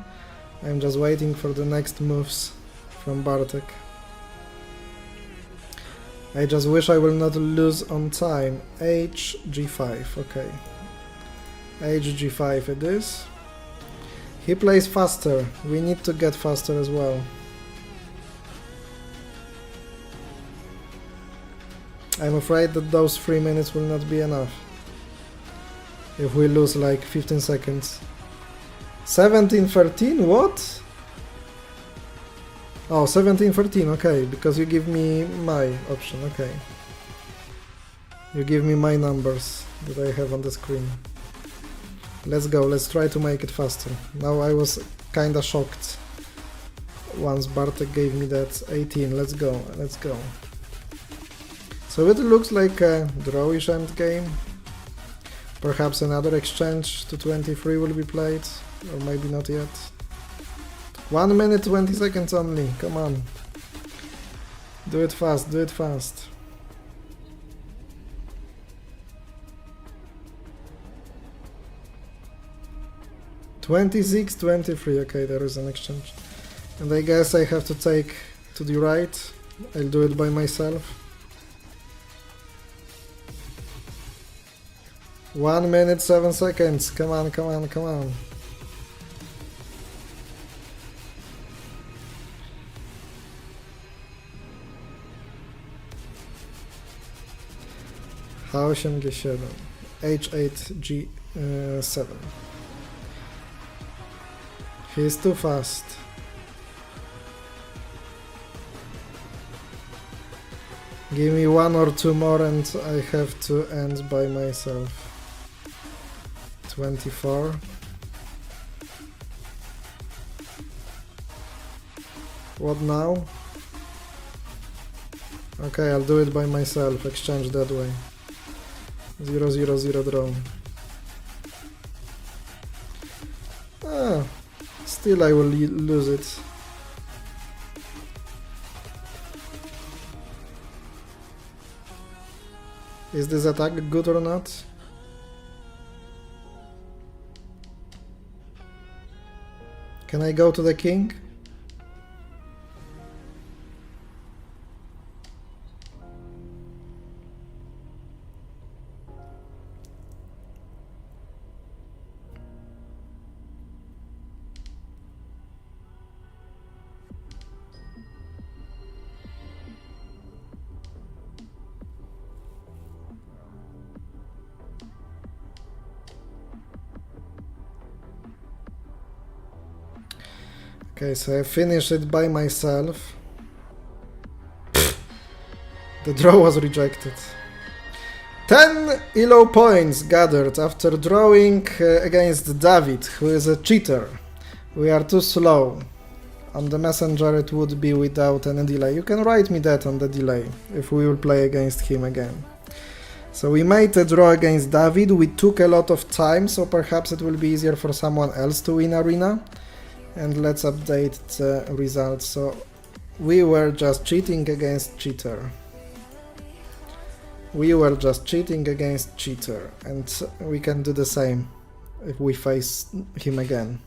I'm just waiting for the next moves from Bartek. I just wish I will not lose on time. HG5, okay. HG5 it is. He plays faster. We need to get faster as well. I'm afraid that those 3 minutes will not be enough. If we lose like 15 seconds. 17-13? What? Oh, 17-13, okay, because you give me my option, okay. You give me my numbers that I have on the screen. Let's go, let's try to make it faster. Now I was kinda shocked once Bartek gave me that 18. Let's go. So it looks like a drawish endgame. Perhaps another exchange to 23 will be played, or maybe not yet. 1 minute 20 seconds only, come on. Do it fast. 26-23, okay, there is an exchange. And I guess I have to take to the right. I'll do it by myself. 1 minute 7 seconds, come on. H8 G7, H8 G7. He's too fast. Give me 1 or 2 more and I have to end by myself. 24. What now? Okay, I'll do it by myself. Exchange that way. 0, 0, 0 draw. Ah, still I will lose it. Is this attack good or not? Can I go to the king? Okay, so I finished it by myself. The draw was rejected. 10 ELO points gathered after drawing against David, who is a cheater. We are too slow. On the messenger it would be without any delay. You can write me that on the delay, if we will play against him again. So we made a draw against David. We took a lot of time, so perhaps it will be easier for someone else to win arena. And let's update the results. So we were just cheating against cheater. We were just cheating against cheater, and we can do the same if we face him again.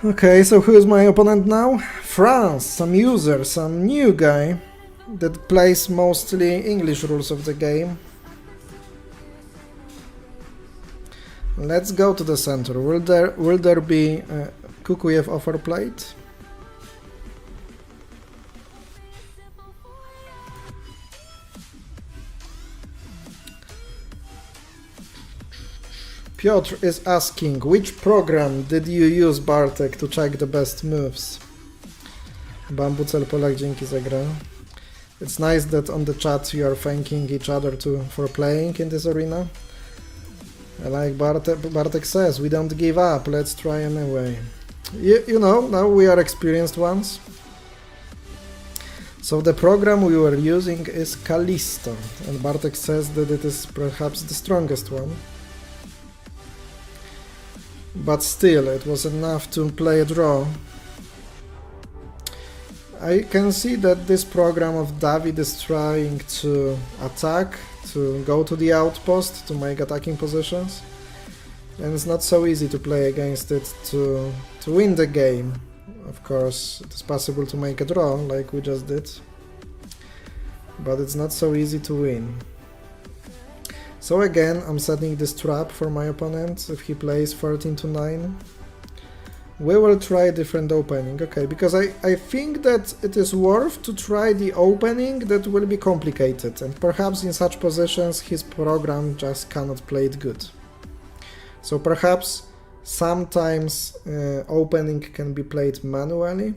Okay, so who is my opponent now? France, some user, some new guy that plays mostly English rules of the game. Let's go to the center. Will there be Kukuyev offer plate? Piotr is asking, which program did you use, Bartek, to check the best moves? Bambucel Polak, dzięki za grę. It's nice that on the chat you are thanking each other for playing in this arena. Like Bartek says, we don't give up, let's try anyway. You know, now we are experienced ones. So the program we were using is Callisto, and Bartek says that it is perhaps the strongest one. But still, it was enough to play a draw. I can see that this program of David is trying to attack, to go to the outpost, to make attacking positions. And it's not so easy to play against it to win the game. Of course, it is possible to make a draw, like we just did. But it's not so easy to win. So again, I'm setting this trap for my opponent if he plays 13 to 9. We will try a different opening, okay, because I think that it is worth to try the opening that will be complicated, and perhaps in such positions his program just cannot play it good. So perhaps sometimes opening can be played manually.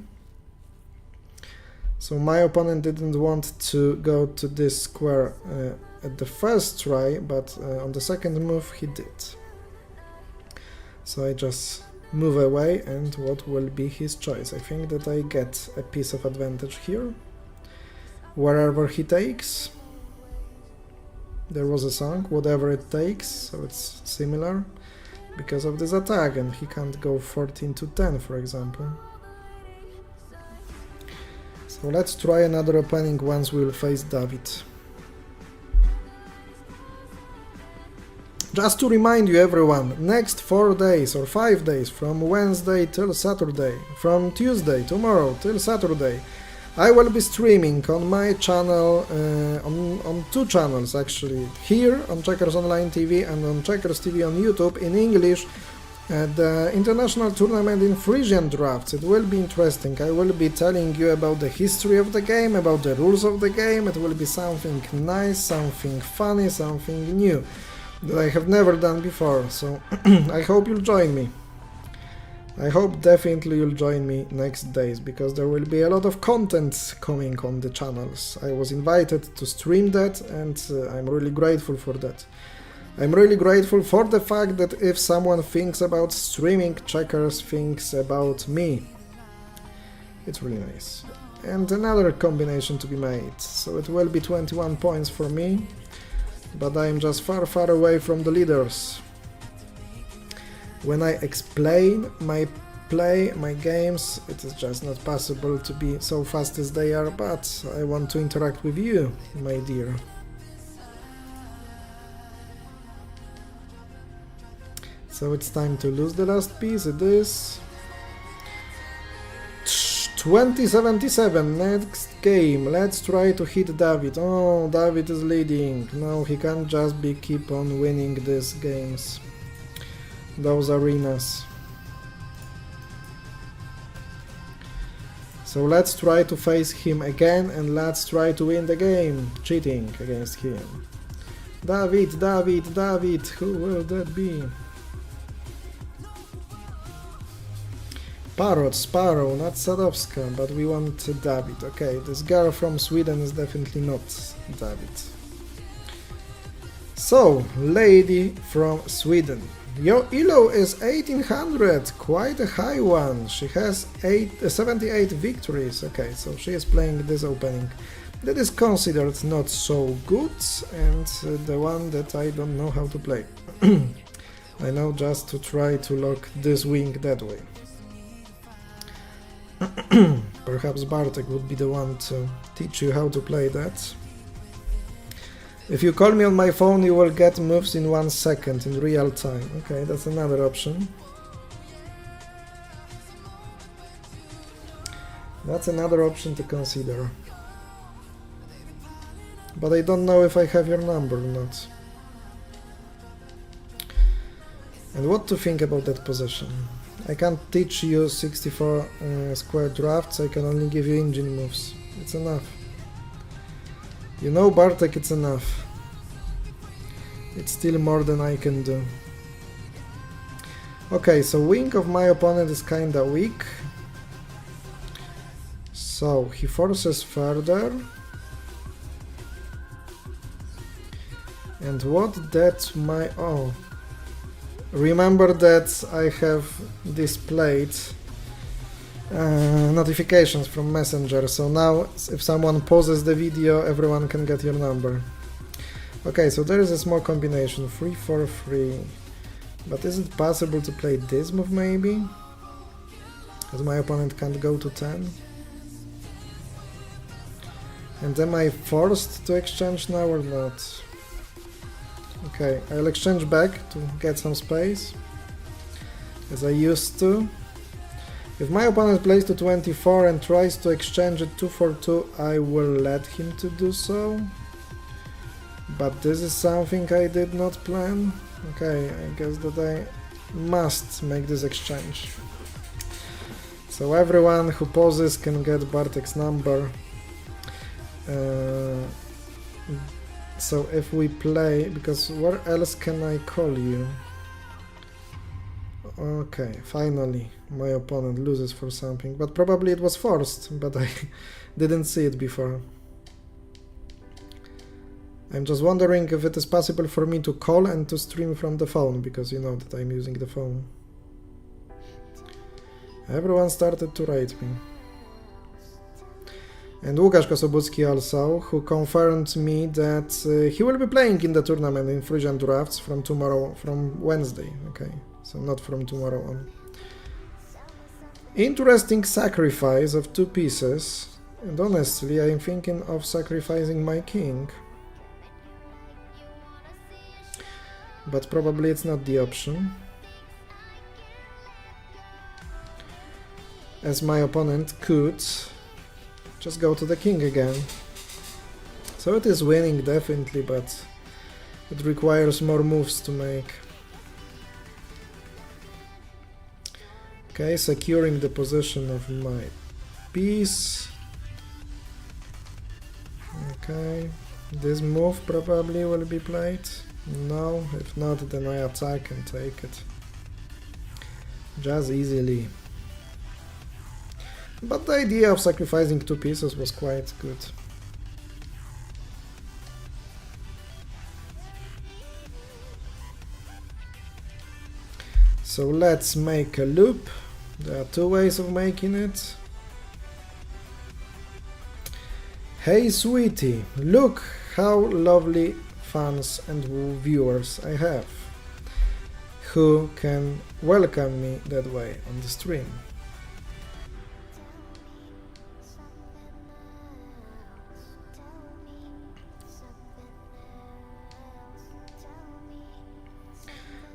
So my opponent didn't want to go to this square at the first try, but on the second move he did. So I just move away, and what will be his choice? I think that I get a piece of advantage here. Wherever he takes, there was a song, whatever it takes, so it's similar because of this attack, and he can't go 14 to 10, for example. So let's try another opening once we'll face David. Just to remind you everyone, next 4 days or 5 days, from Wednesday till Saturday, from Tuesday, tomorrow till Saturday, I will be streaming on my channel, on 2 channels actually, here on Checkers Online TV and on checkersTV on YouTube in English, the international tournament in Frisian drafts. It will be interesting. I will be telling you about the history of the game, about the rules of the game. It will be something nice, something funny, something new. that I have never done before, so I hope you'll join me. I hope definitely you'll join me next days, because there will be a lot of content coming on the channels. I was invited to stream that, and I'm really grateful for that. I'm really grateful for the fact that if someone thinks about streaming, Checkers thinks about me. It's really nice. And another combination to be made, so it will be 21 points for me, but I'm just far away from the leaders. When I explain my play, my games, it is just not possible to be so fast as they are, but I want to interact with you, my dear. So it's time to lose the last piece, it is 2077, next game. Let's try to hit David. Oh, David is leading. No, he can't just keep on winning these games, those arenas. So let's try to face him again, and let's try to win the game, cheating against him. David, David, David, who will that be? Parrot, Sparrow, not Sadowska, but we want David. Okay, this girl from Sweden is definitely not David. So, lady from Sweden. Your ELO is 1800, quite a high one. She has 78 victories. Okay, so she is playing this opening. That is considered not so good, and the one that I don't know how to play. I know just to try to lock this wing that way. Perhaps Bartek would be the one to teach you how to play that. If you call me on my phone, you will get moves in 1 second in real time. Okay, that's another option. That's another option to consider. But I don't know if I have your number or not. And what to think about that position. I can't teach you 64 square drafts, I can only give you engine moves. It's enough. You know, Bartek, it's enough. It's still more than I can do. Okay, so wing of my opponent is kinda weak. So he forces further. And what that my... oh. Remember that I have displayed notifications from Messenger, so now if someone pauses the video, everyone can get your number. Okay, so there is a small combination, 3-4-3. But is it possible to play this move maybe? As my opponent can't go to 10? And am I forced to exchange now or not? Okay, I'll exchange back to get some space, as I used to. If my opponent plays to 24 and tries to exchange it 2 for 2, I will let him to do so. But this is something I did not plan. Okay, I guess that I must make this exchange. So everyone who pauses can get Bartek's number. So if we play, because where else can I call you? Okay, finally my opponent loses for something, but probably it was forced, but I didn't see it before. I'm just wondering if it is possible for me to call and to stream from the phone, because you know that I'm using the phone. Everyone started to rate me. And Łukasz Kosobucki also, who confirmed me that he will be playing in the tournament in Frisian Draughts from tomorrow, from Wednesday, okay, so not from tomorrow on. Interesting sacrifice of 2 pieces, and honestly I'm thinking of sacrificing my king. But probably it's not the option, as my opponent could just go to the king again. So it is winning definitely, but it requires more moves to make. Okay, securing the position of my piece. Okay, this move probably will be played. No, if not, then I attack and take it. Just easily. But the idea of sacrificing 2 pieces was quite good. So let's make a loop. There are 2 ways of making it. Hey sweetie, look how lovely fans and viewers I have, who can welcome me that way on the stream.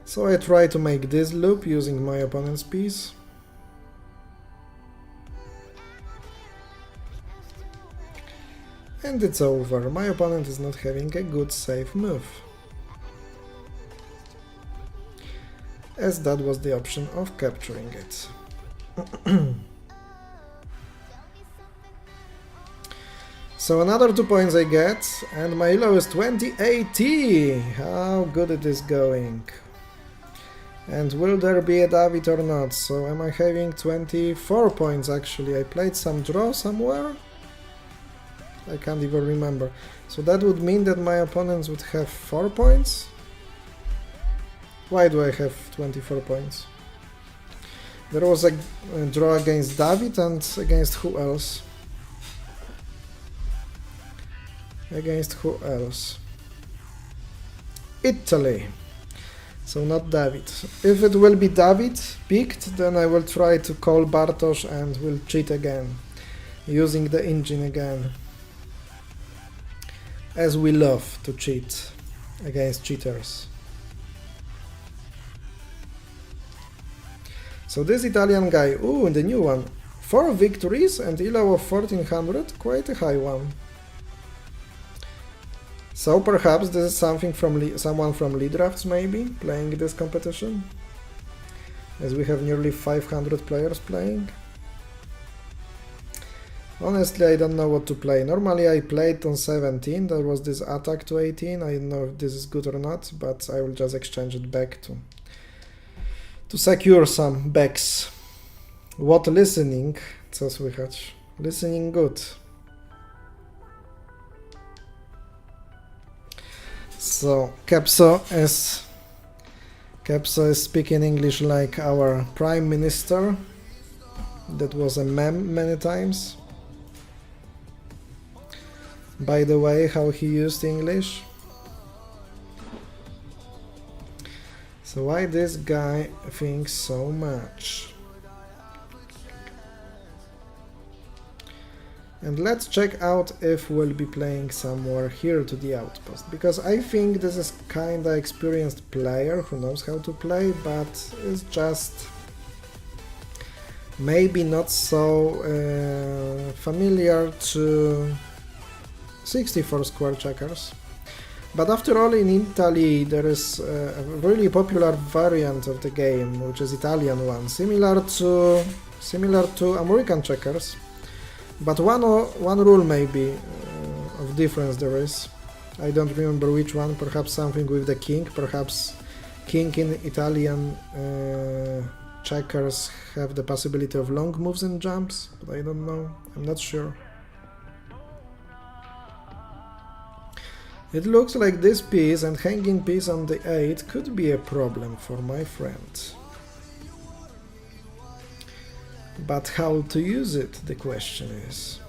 So I try to make this loop using my opponent's piece. And it's over. My opponent is not having a good safe move, as that was the option of capturing it. So another 2 points I get, and my elo is 2080. How good it is going. And will there be a David or not? So am I having 24 points actually? I played some draw somewhere? I can't even remember. So that would mean that my opponents would have 4 points? Why do I have 24 points? There was a draw against David and against who else? Against who else? Italy. So not David. If it will be David picked, then I will try to call Bartosz and will cheat again, using the engine again. As we love to cheat against cheaters. So this Italian guy, ooh, the new one, 4 victories and elo of 1400, quite a high one. So perhaps this is something from someone from draughts maybe playing this competition, as we have nearly 500 players playing. Honestly, I don't know what to play. Normally I played on 17, there was this attack to 18, I don't know if this is good or not, but I will just exchange it back to secure some backs. What listening? Co słychać? Listening good. So Kepso is speaking English like our Prime Minister. That was a meme many times. By the way, how he used English. So why this guy thinks so much? And let's check out if we'll be playing somewhere here to the outpost, because I think this is kinda experienced player who knows how to play, but is just maybe not so familiar to 64 square checkers. But after all, in Italy there is a really popular variant of the game, which is Italian one, similar to American checkers. But one rule maybe of difference there is. I don't remember which one, perhaps something with the king, perhaps king in Italian checkers have the possibility of long moves and jumps, but I don't know, I'm not sure. It looks like this piece and hanging piece on the 8 could be a problem for my friend. But how to use it, the question is.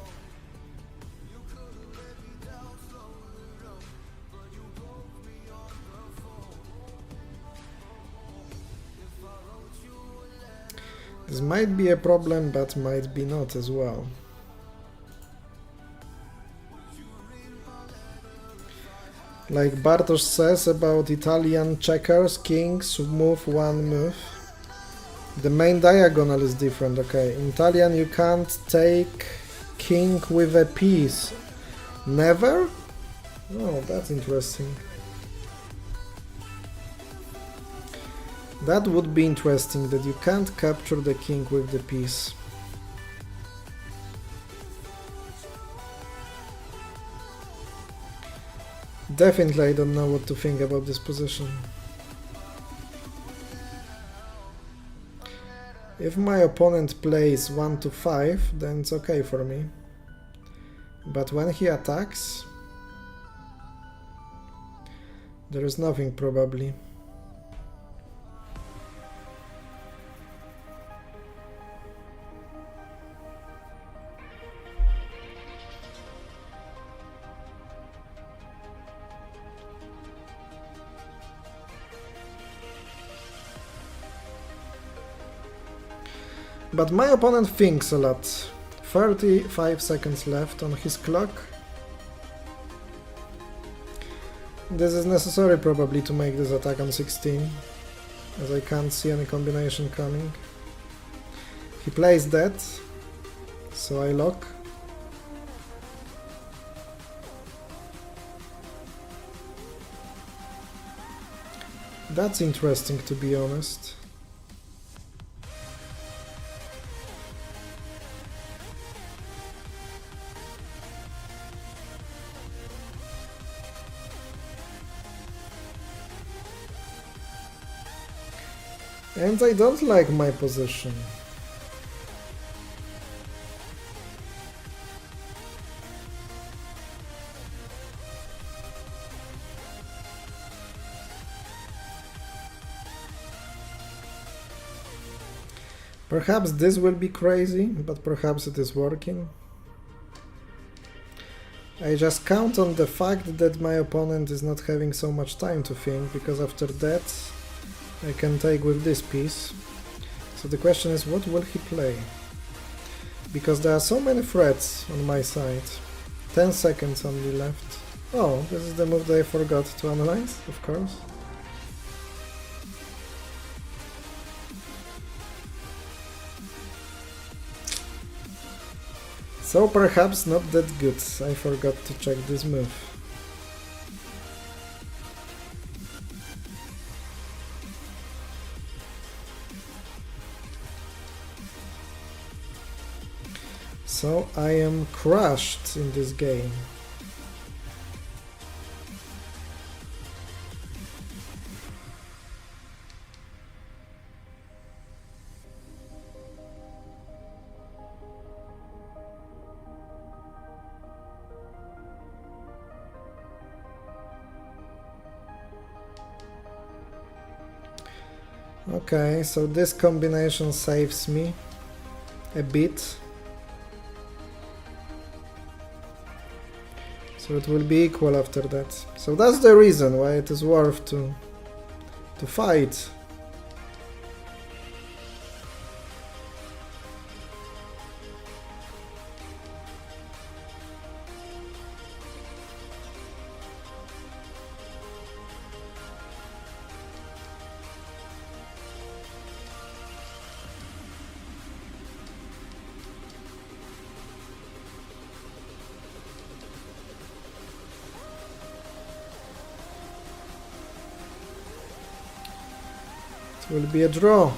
This might be a problem, but might be not as well. Like Bartosz says about Italian checkers, kings move one move. The main diagonal is different, okay. In Italian you can't take king with a piece. Never? Oh, that's interesting. That would be interesting, that you can't capture the king with the piece. Definitely I don't know what to think about this position. If my opponent plays 1 to 5, then it's okay for me. But when he attacks, there is nothing probably. But my opponent thinks a lot. 35 seconds left on his clock. This is necessary probably to make this attack on 16, as I can't see any combination coming. He plays that, so I lock. That's interesting, to be honest. And I don't like my position. Perhaps this will be crazy, but perhaps it is working. I just count on the fact that my opponent is not having so much time to think, because after that I can take with this piece. So the question is, what will he play? Because there are so many threats on my side. 10 seconds only left. Oh, this is the move that I forgot to analyze, of course. So perhaps not that good. I forgot to check this move. So I am crushed in this game. Okay, so this combination saves me a bit. So it will be equal after that. So that's the reason why it is worth to fight. Will be a draw,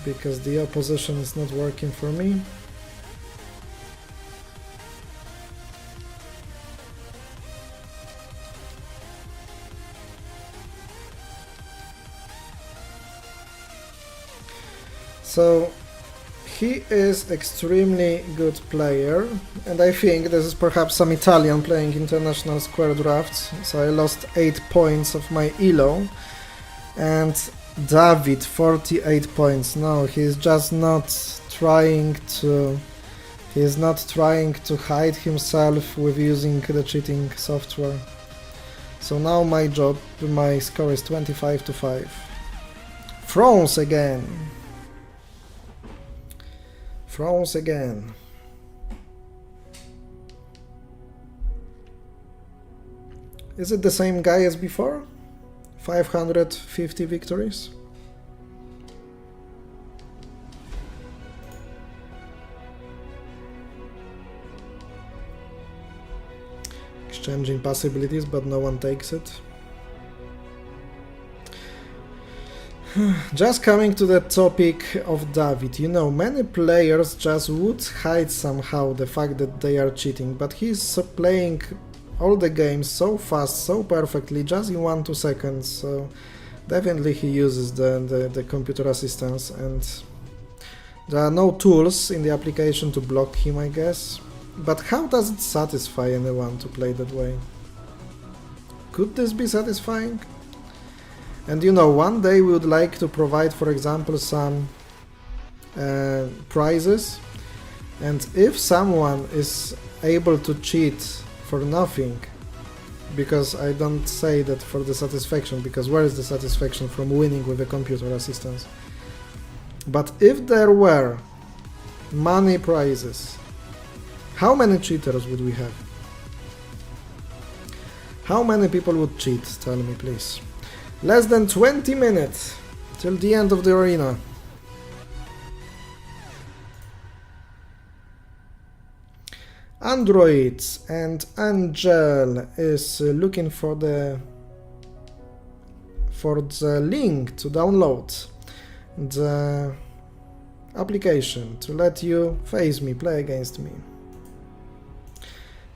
because the opposition is not working for me. So he is extremely good player, and I think this is perhaps some Italian playing international square drafts. So I lost 8 points of my ELO, and David 48 points. No, he's just not trying to. He's not trying to hide himself with using the cheating software. So now my score is 25 to 5. France again. France again. Is it the same guy as before? 550 victories? Exchanging possibilities, but no one takes it. Just coming to the topic of David, you know, many players just would hide somehow the fact that they are cheating, but he's playing all the games so fast, so perfectly, just in 1-2 seconds, so definitely he uses the computer assistance, and there are no tools in the application to block him, I guess. But how does it satisfy anyone to play that way? Could this be satisfying? And you know, one day we would like to provide, for example, some prizes, and if someone is able to cheat for nothing, because I don't say that for the satisfaction, because where is the satisfaction from winning with a computer assistance? But if there were money prizes, how many cheaters would we have? How many people would cheat? Tell me, please. Less than 20 minutes till the end of the arena. Androids and Angel is looking for the link to download the application to let you face me, play against me.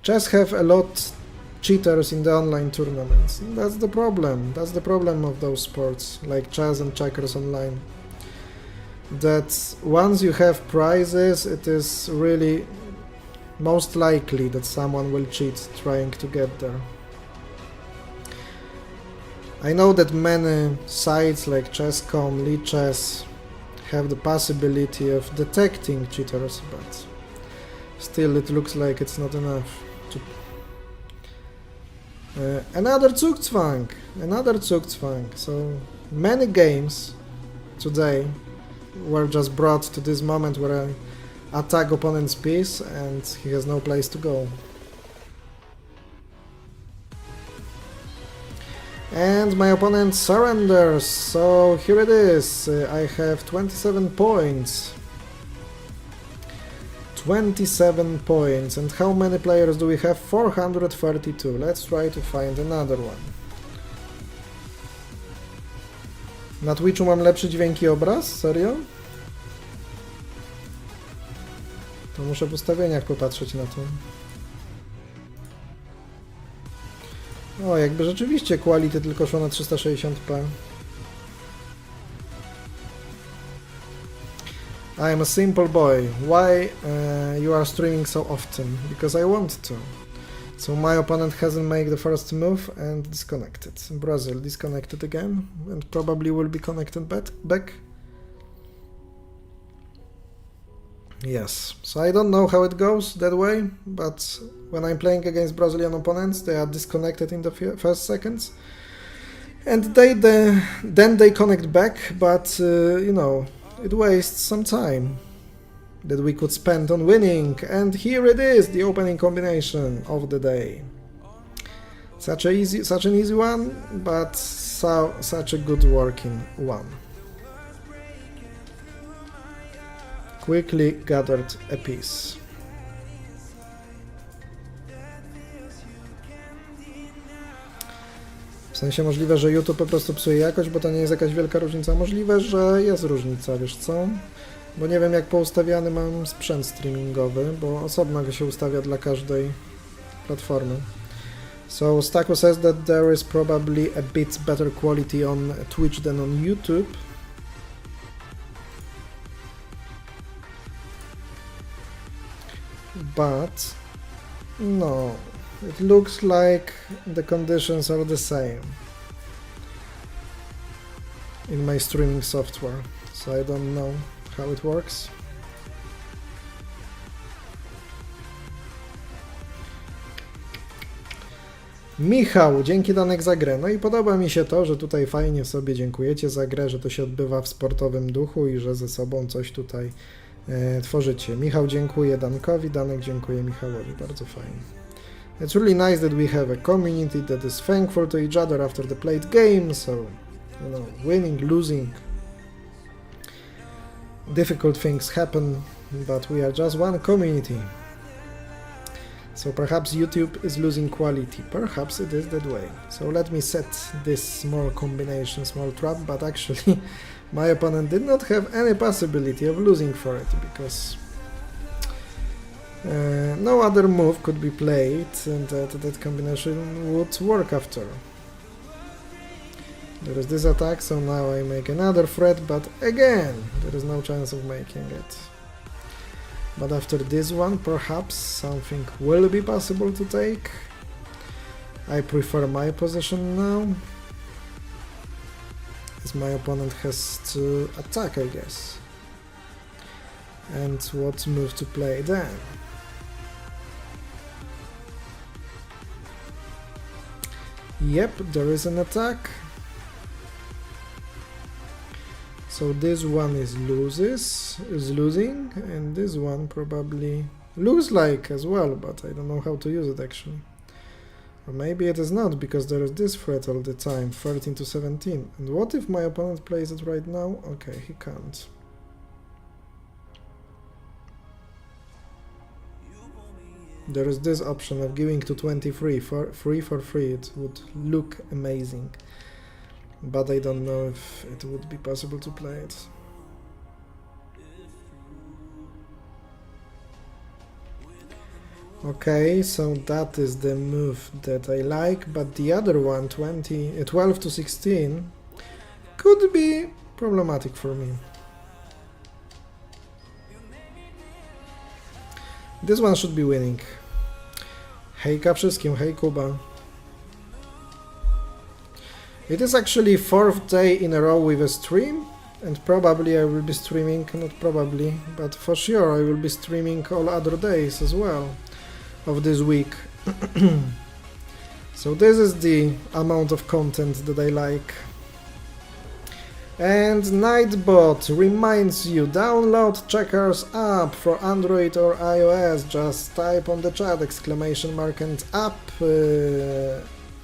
Chess have a lot cheaters in the online tournaments. That's the problem. That's the problem of those sports like chess and checkers online. That once you have prizes, it is really most likely that someone will cheat trying to get there. I know that many sites like chess.com, Lichess have the possibility of detecting cheaters, but still it looks like it's not enough. Another Zugzwang. So many games today were just brought to this moment where I attack opponent's piece and he has no place to go. And my opponent surrenders, so here it is. I have 27 points. 27 points. And how many players do we have? 432. Let's try to find another one. Na Twitchu mam lepszy dźwięk i obraz? Serio? To muszę w ustawieniach popatrzeć na to. O, jakby rzeczywiście quality tylko szło na 360p. I am a simple boy. Why you are streaming so often? Because I want to. So my opponent hasn't made the first move and disconnected. Brazil disconnected again and probably will be connected back. Yes, so I don't know how it goes that way, but when I'm playing against Brazilian opponents, they are disconnected in the first seconds, and then they connect back, but you know, it wastes some time that we could spend on winning, and here it is, the opening combination of the day. Such an easy one, but such a good working one. Quickly gathered a piece. W sensie możliwe, że YouTube po prostu psuje jakość, bo to nie jest jakaś wielka różnica. Możliwe, że jest różnica, wiesz co? Bo nie wiem, jak poustawiany mam sprzęt streamingowy, bo osobno go się ustawia dla każdej platformy. So Stako says that there is probably a bit better quality on Twitch than on YouTube. But no, it looks like the conditions are the same in my streaming software, so I don't know how it works. Michał, dzięki Danek za grę. No i podoba mi się to, że tutaj fajnie sobie dziękujecie za grę, że to się odbywa w sportowym duchu i że ze sobą coś tutaj tworzycie. Michał dziękuję Dankowi, Danek dziękuję Michałowi, bardzo fajnie. It's really nice that we have a community that is thankful to each other after the played game, so, you know, winning, losing, difficult things happen, but we are just one community. So perhaps YouTube is losing quality. Perhaps it is that way. So let me set this small combination, small trap, but actually my opponent did not have any possibility of losing for it, because no other move could be played, and that combination would work after. There is this attack, so now I make another threat, but again, there is no chance of making it. But after this one, perhaps something will be possible to take. I prefer my position now, as my opponent has to attack, I guess. And what move to play then? Yep, there is an attack. So this one is losing, and this one probably looks like as well, but I don't know how to use it actually. Or maybe it is not, because there is this threat all the time, 13 to 17. And what if my opponent plays it right now? Okay, he can't. There is this option of giving to 23 for free. It would look amazing. But I don't know if it would be possible to play it. Okay, so that is the move that I like, but the other one, 12 to 16, could be problematic for me. This one should be winning. Hejka wszystkim, hej Kuba. It is actually 4th day in a row with a stream, and probably I will be streaming, not probably, but for sure I will be streaming all other days as well of this week. So this is the amount of content that I like. And Nightbot reminds you, download Checkers app for Android or iOS. Just type on the chat !" and app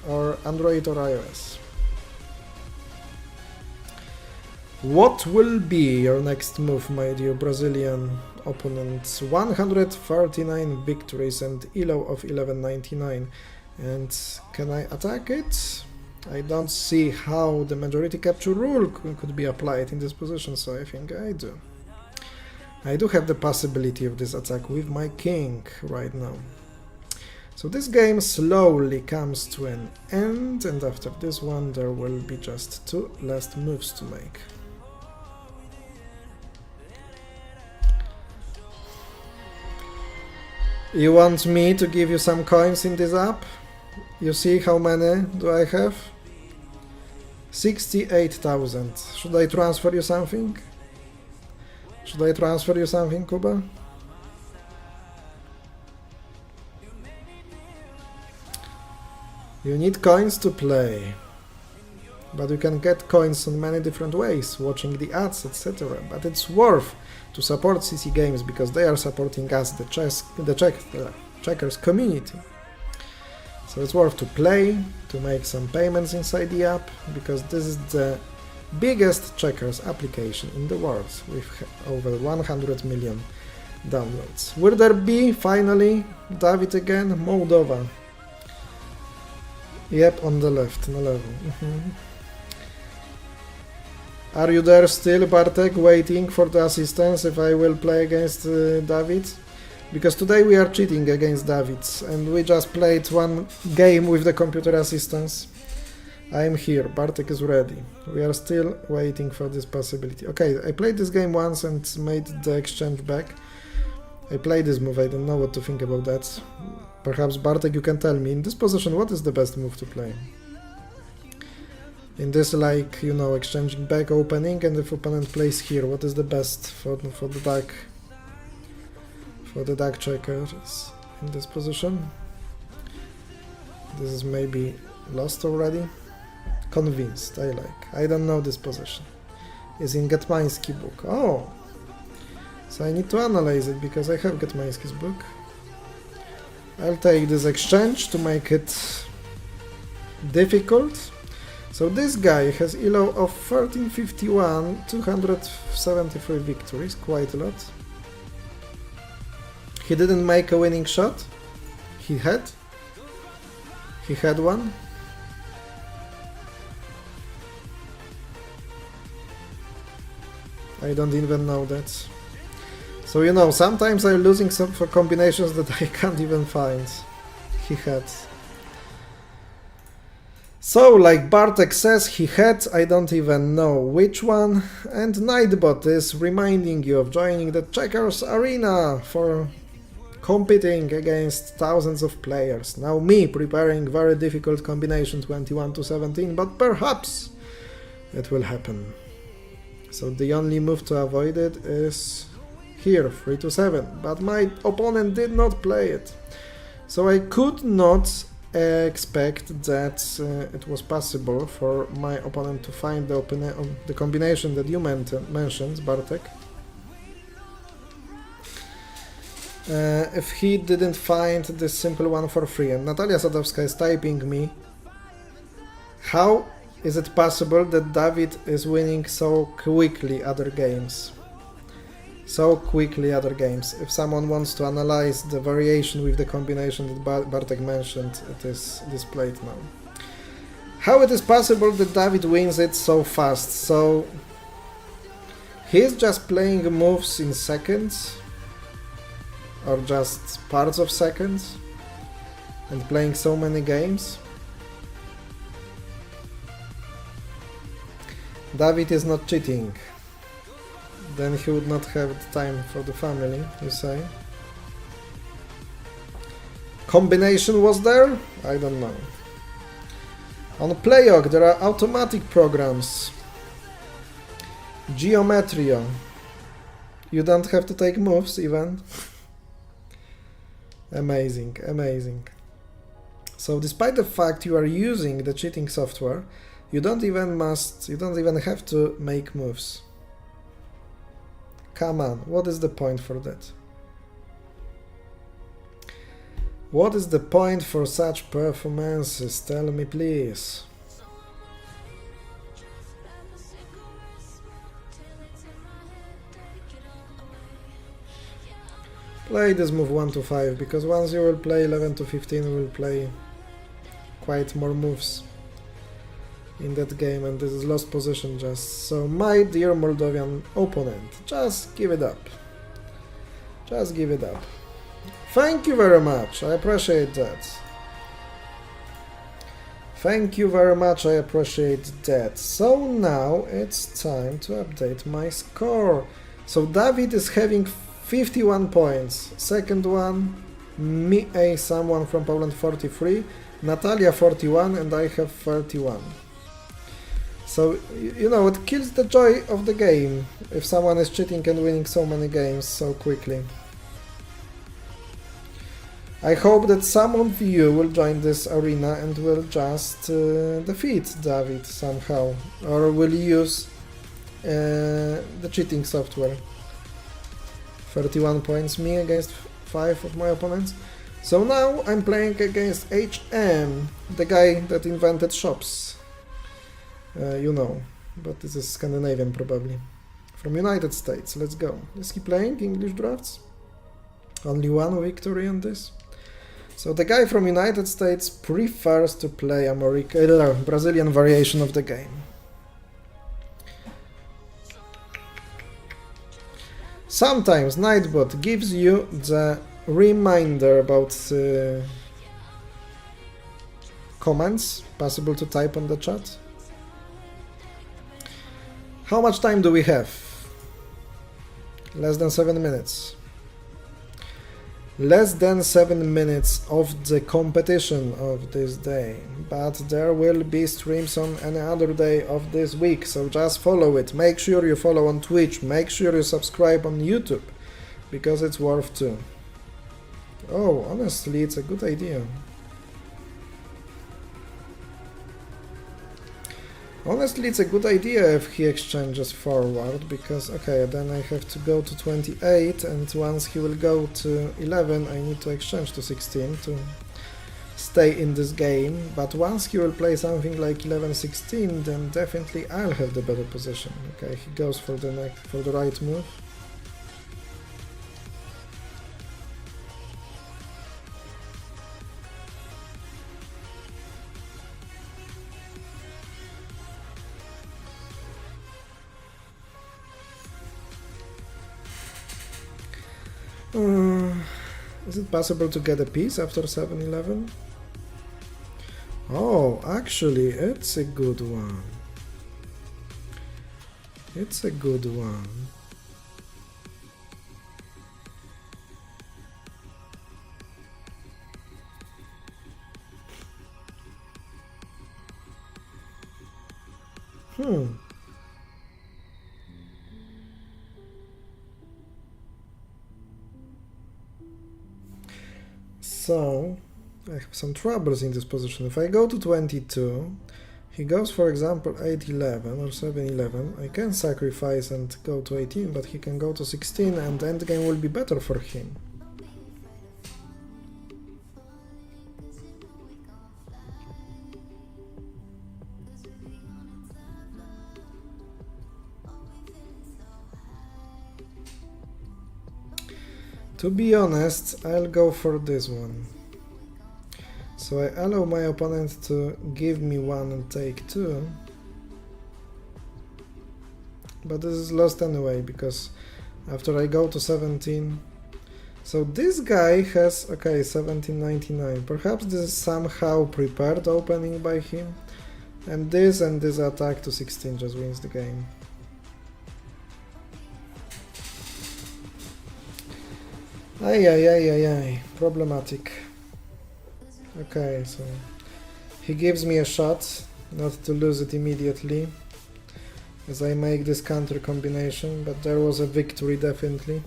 or Android or iOS. What will be your next move, my dear Brazilian opponent? 139 victories and ELO of 1199. And can I attack it? I don't see how the majority capture rule could be applied in this position, so I think I do. I do have the possibility of this attack with my king right now. So this game slowly comes to an end, and after this one there will be just 2 last moves to make. You want me to give you some coins in this app? You see how many do I have? 68,000. Should I transfer you something? Should I transfer you something, Kuba? You need coins to play. But you can get coins in many different ways, watching the ads, etc. But it's worth to support CC Games, because they are supporting us, the Checkers community. So it's worth to play, to make some payments inside the app, because this is the biggest Checkers application in the world, with over 100 million downloads. Will there be, finally, David again? Moldova. Yep, on the left, na lewo. Are you there still, Bartek, waiting for the assistance if I will play against David? Because today we are cheating against Davids, and we just played one game with the computer assistance. I am here, Bartek is ready. We are still waiting for this possibility. Okay, I played this game once and made the exchange back. I played this move, I don't know what to think about that. Perhaps, Bartek, you can tell me, in this position, what is the best move to play? In this, like, you know, exchanging back, opening, and if opponent plays here, what is the best for the dark? For the dark checkers in this position? This is maybe lost already. Convinced, I like. I don't know this position. It's in Getmański book. Oh! So I need to analyze it, because I have Getmański's book. I'll take this exchange to make it difficult. So this guy has ELO of 1351, 273 victories, quite a lot. He didn't make a winning shot. He had one. I don't even know that. So you know, sometimes I'm losing some for combinations that I can't even find. He had. So, like Bartek says, he had, I don't even know which one, and Nightbot is reminding you of joining the Checkers Arena for competing against thousands of players. Now me preparing very difficult combination 21 to 17, but perhaps it will happen. So the only move to avoid it is here, 3 to 7, but my opponent did not play it. So I could not expect that it was possible for my opponent to find the combination that you mentioned, Bartek. If he didn't find this simple one for free. And Natalia Sadowska is typing me, how is it possible that David is winning so quickly other games? If someone wants to analyze the variation with the combination that Bartek mentioned, it is displayed now. How it is possible that David wins it so fast? So he's just playing moves in seconds, or just parts of seconds, and playing so many games. David is not cheating. Then he would not have the time for the family, you say? Combination was there? I don't know. On Playog there are automatic programs. Geometria. You don't have to take moves even. Amazing, amazing. So despite the fact you are using the cheating software, you don't even have to make moves. Come on, what is the point for that? What is the point for such performances? Tell me, please. Play this move 1 to 5, because once you will play 11 to 15, you will play quite more moves in that game, and this is lost position just. So my dear Moldovan opponent, just give it up. Just give it up. Thank you very much, I appreciate that. Thank you very much, I appreciate that. So now it's time to update my score. So David is having 51 points. Second one, someone from Poland 43, Natalia 41, and I have 31. So, you know, it kills the joy of the game if someone is cheating and winning so many games so quickly. I hope that some of you will join this arena and will just defeat David somehow, or will use the cheating software. 31 points me against 5 of my opponents. So now I'm playing against HM, the guy that invented shops. You know, but this is Scandinavian probably. From United States, let's go. Is he playing English drafts? Only one victory on this. So the guy from United States prefers to play Brazilian variation of the game. Sometimes Nightbot gives you the reminder about comments possible to type on the chat. How much time do we have? Less than 7 minutes. Less than 7 minutes of the competition of this day, but there will be streams on any other day of this week, so just follow it. Make sure you follow on Twitch, make sure you subscribe on YouTube, because it's worth to. Oh, honestly, it's a good idea. Honestly, it's a good idea if he exchanges forward, because, okay, then I have to go to 28, and once he will go to 11, I need to exchange to 16 to stay in this game, but once he will play something like 11-16, then definitely I'll have the better position. Okay, he goes for the right move. Is it possible to get a piece after 7-11? Oh, actually, it's a good one. It's a good one. So, I have some troubles in this position. If I go to 22, he goes, for example, 8-11 or 7-11. I can sacrifice and go to 18, but he can go to 16, and endgame will be better for him. To be honest, I'll go for this one. So I allow my opponent to give me 1 and take 2. But this is lost anyway, because after I go to 17... So this guy has, okay, 1799. Perhaps this is somehow prepared opening by him. And this attack to 16 just wins the game. Ay, problematic. Okay, so he gives me a shot not to lose it immediately as I make this counter combination, but there was a victory definitely.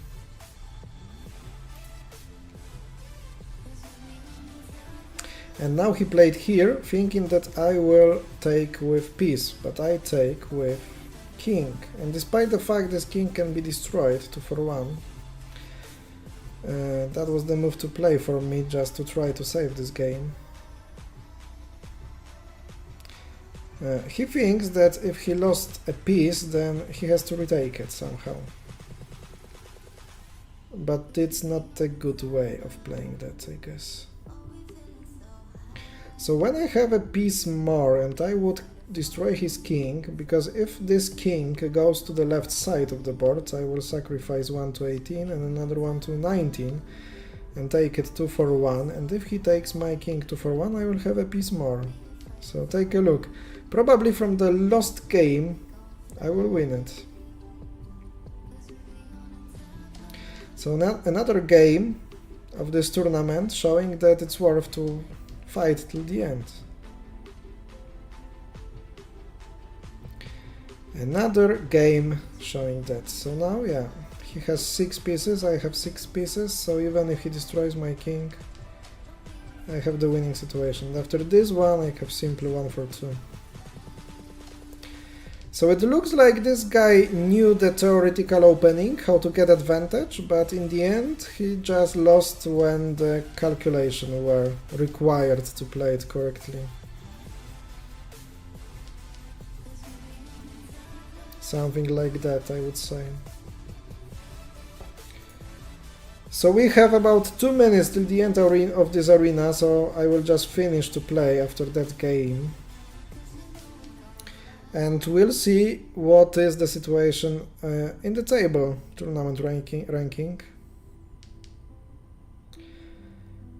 And now he played here thinking that I will take with piece, but I take with king, and despite the fact this king can be destroyed 2-for-1, that was the move to play for me, just to try to save this game. He thinks that if he lost a piece, then he has to retake it somehow. But it's not a good way of playing that, I guess. So when I have a piece more and I would destroy his king, because if this king goes to the left side of the board, I will sacrifice 1 to 18 and another 1 to 19 and take it 2-for-1, and if he takes my king 2-for-1, I will have a piece more. So take a look. Probably from the lost game I will win it. So now another game of this tournament showing that it's worth to fight till the end. Another game showing that. So now, yeah, he has 6 pieces, I have 6 pieces, so even if he destroys my king, I have the winning situation. After this one, I have simply 1-for-2. So it looks like this guy knew the theoretical opening, how to get advantage, but in the end, he just lost when the calculations were required to play it correctly. Something like that, I would say. So we have about 2 minutes till the end of this arena, so I will just finish to play after that game. And we'll see what is the situation in the table, tournament ranking.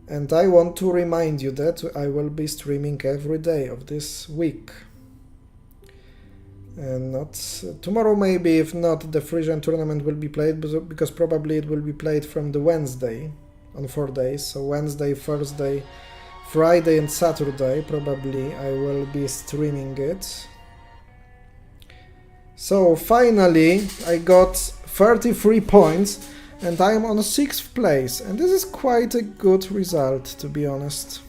And I want to remind you that I will be streaming every day of this week. And not tomorrow, maybe. If not, the Frisian tournament will be played, because probably it will be played from the Wednesday on 4 days. So Wednesday, Thursday, Friday and Saturday probably I will be streaming it. So finally I got 33 points and I'm on 6th place, and this is quite a good result, to be honest.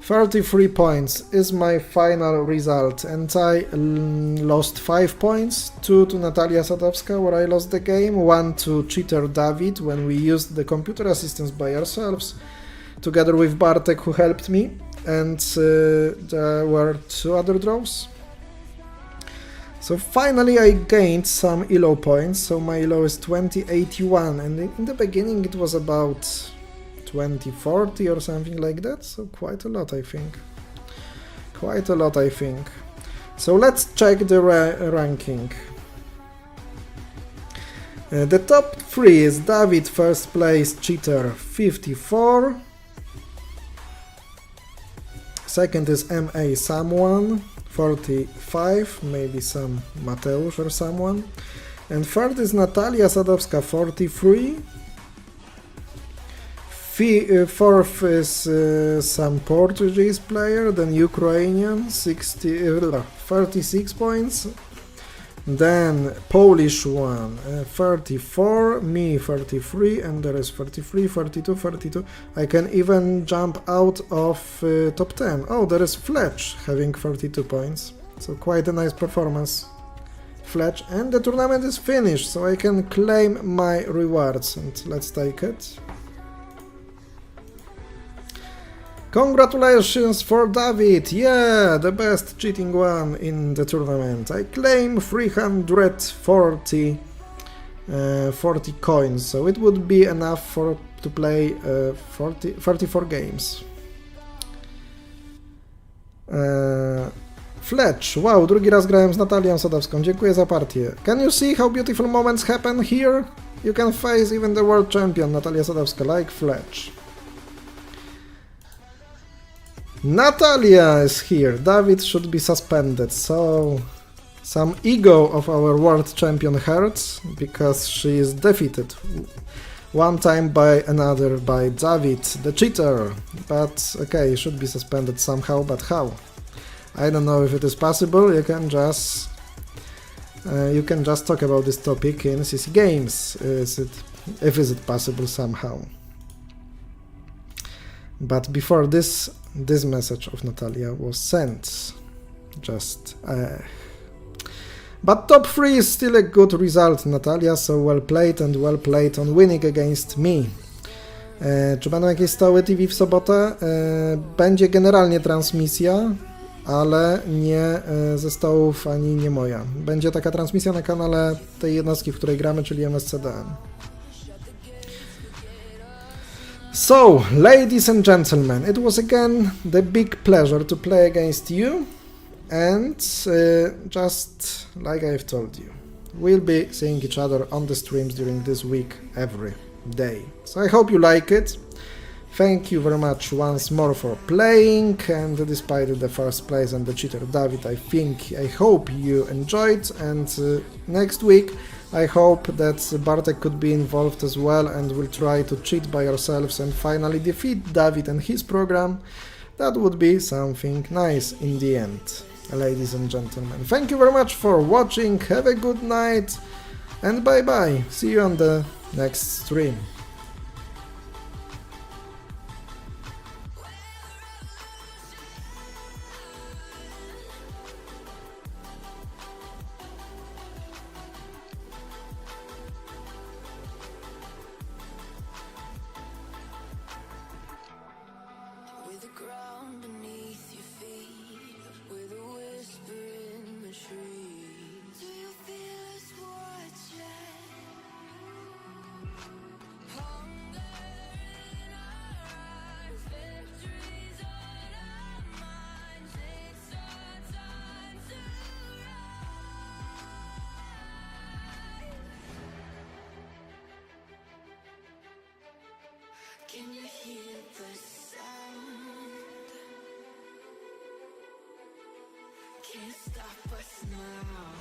33 points is my final result, and I lost 5 points, 2 to Natalia Sadowska where I lost the game, 1 to cheater David when we used the computer assistance by ourselves, together with Bartek who helped me, and there were 2 other draws. So finally I gained some ELO points, so my ELO is 2081, and in the beginning it was about 2040 or something like that, so quite a lot I think. Quite a lot I think. So let's check the ranking. The top 3 is David, first place, cheater, 54. Second is MA someone, 45, maybe some Mateusz or someone. And third is Natalia Sadowska, 43. Fourth is some Portuguese player, then Ukrainian, 36 points. Then Polish one, 34, me 33, and there is 33, 42, 42. I can even jump out of top 10. Oh, there is Fletch having 42 points. So quite a nice performance, Fletch. And the tournament is finished, so I can claim my rewards. And let's take it. Congratulations for David! Yeah, the best cheating one in the tournament. I claim 340 40 coins, so it would be enough to play 34 games. Fletch, wow, drugi raz grałem z Natalią Sadowską, dziękuję za partię. Can you see how beautiful moments happen here? You can face even the world champion Natalia Sadowska, like Fletch. Natalia is here. David should be suspended, so some ego of our world champion hurts because she is defeated one time by David, the cheater. But okay, he should be suspended somehow, but how? I don't know if it is possible. You can just talk about this topic in CC Games. Is it possible somehow? But before this message of Natalia was sent. But top 3 is still a good result, Natalia, so well played on winning against me. Czy będą jakieś stałe TV w sobotę? Będzie generalnie transmisja, ale nie ze stołów ani nie moja. Będzie taka transmisja na kanale tej jednostki, w której gramy, czyli MSCDM. So, ladies and gentlemen, it was again the big pleasure to play against you, and just like I've told you, we'll be seeing each other on the streams during this week every day. So I hope you like it. Thank you very much once more for playing, and despite the first place and the cheater David, I hope you enjoyed, and next week I hope that Bartek could be involved as well, and we'll try to cheat by ourselves and finally defeat David and his program. That would be something nice in the end, ladies and gentlemen. Thank you very much for watching, have a good night, and bye bye. See you on the next stream. Can you hear the sound? Can't stop us now.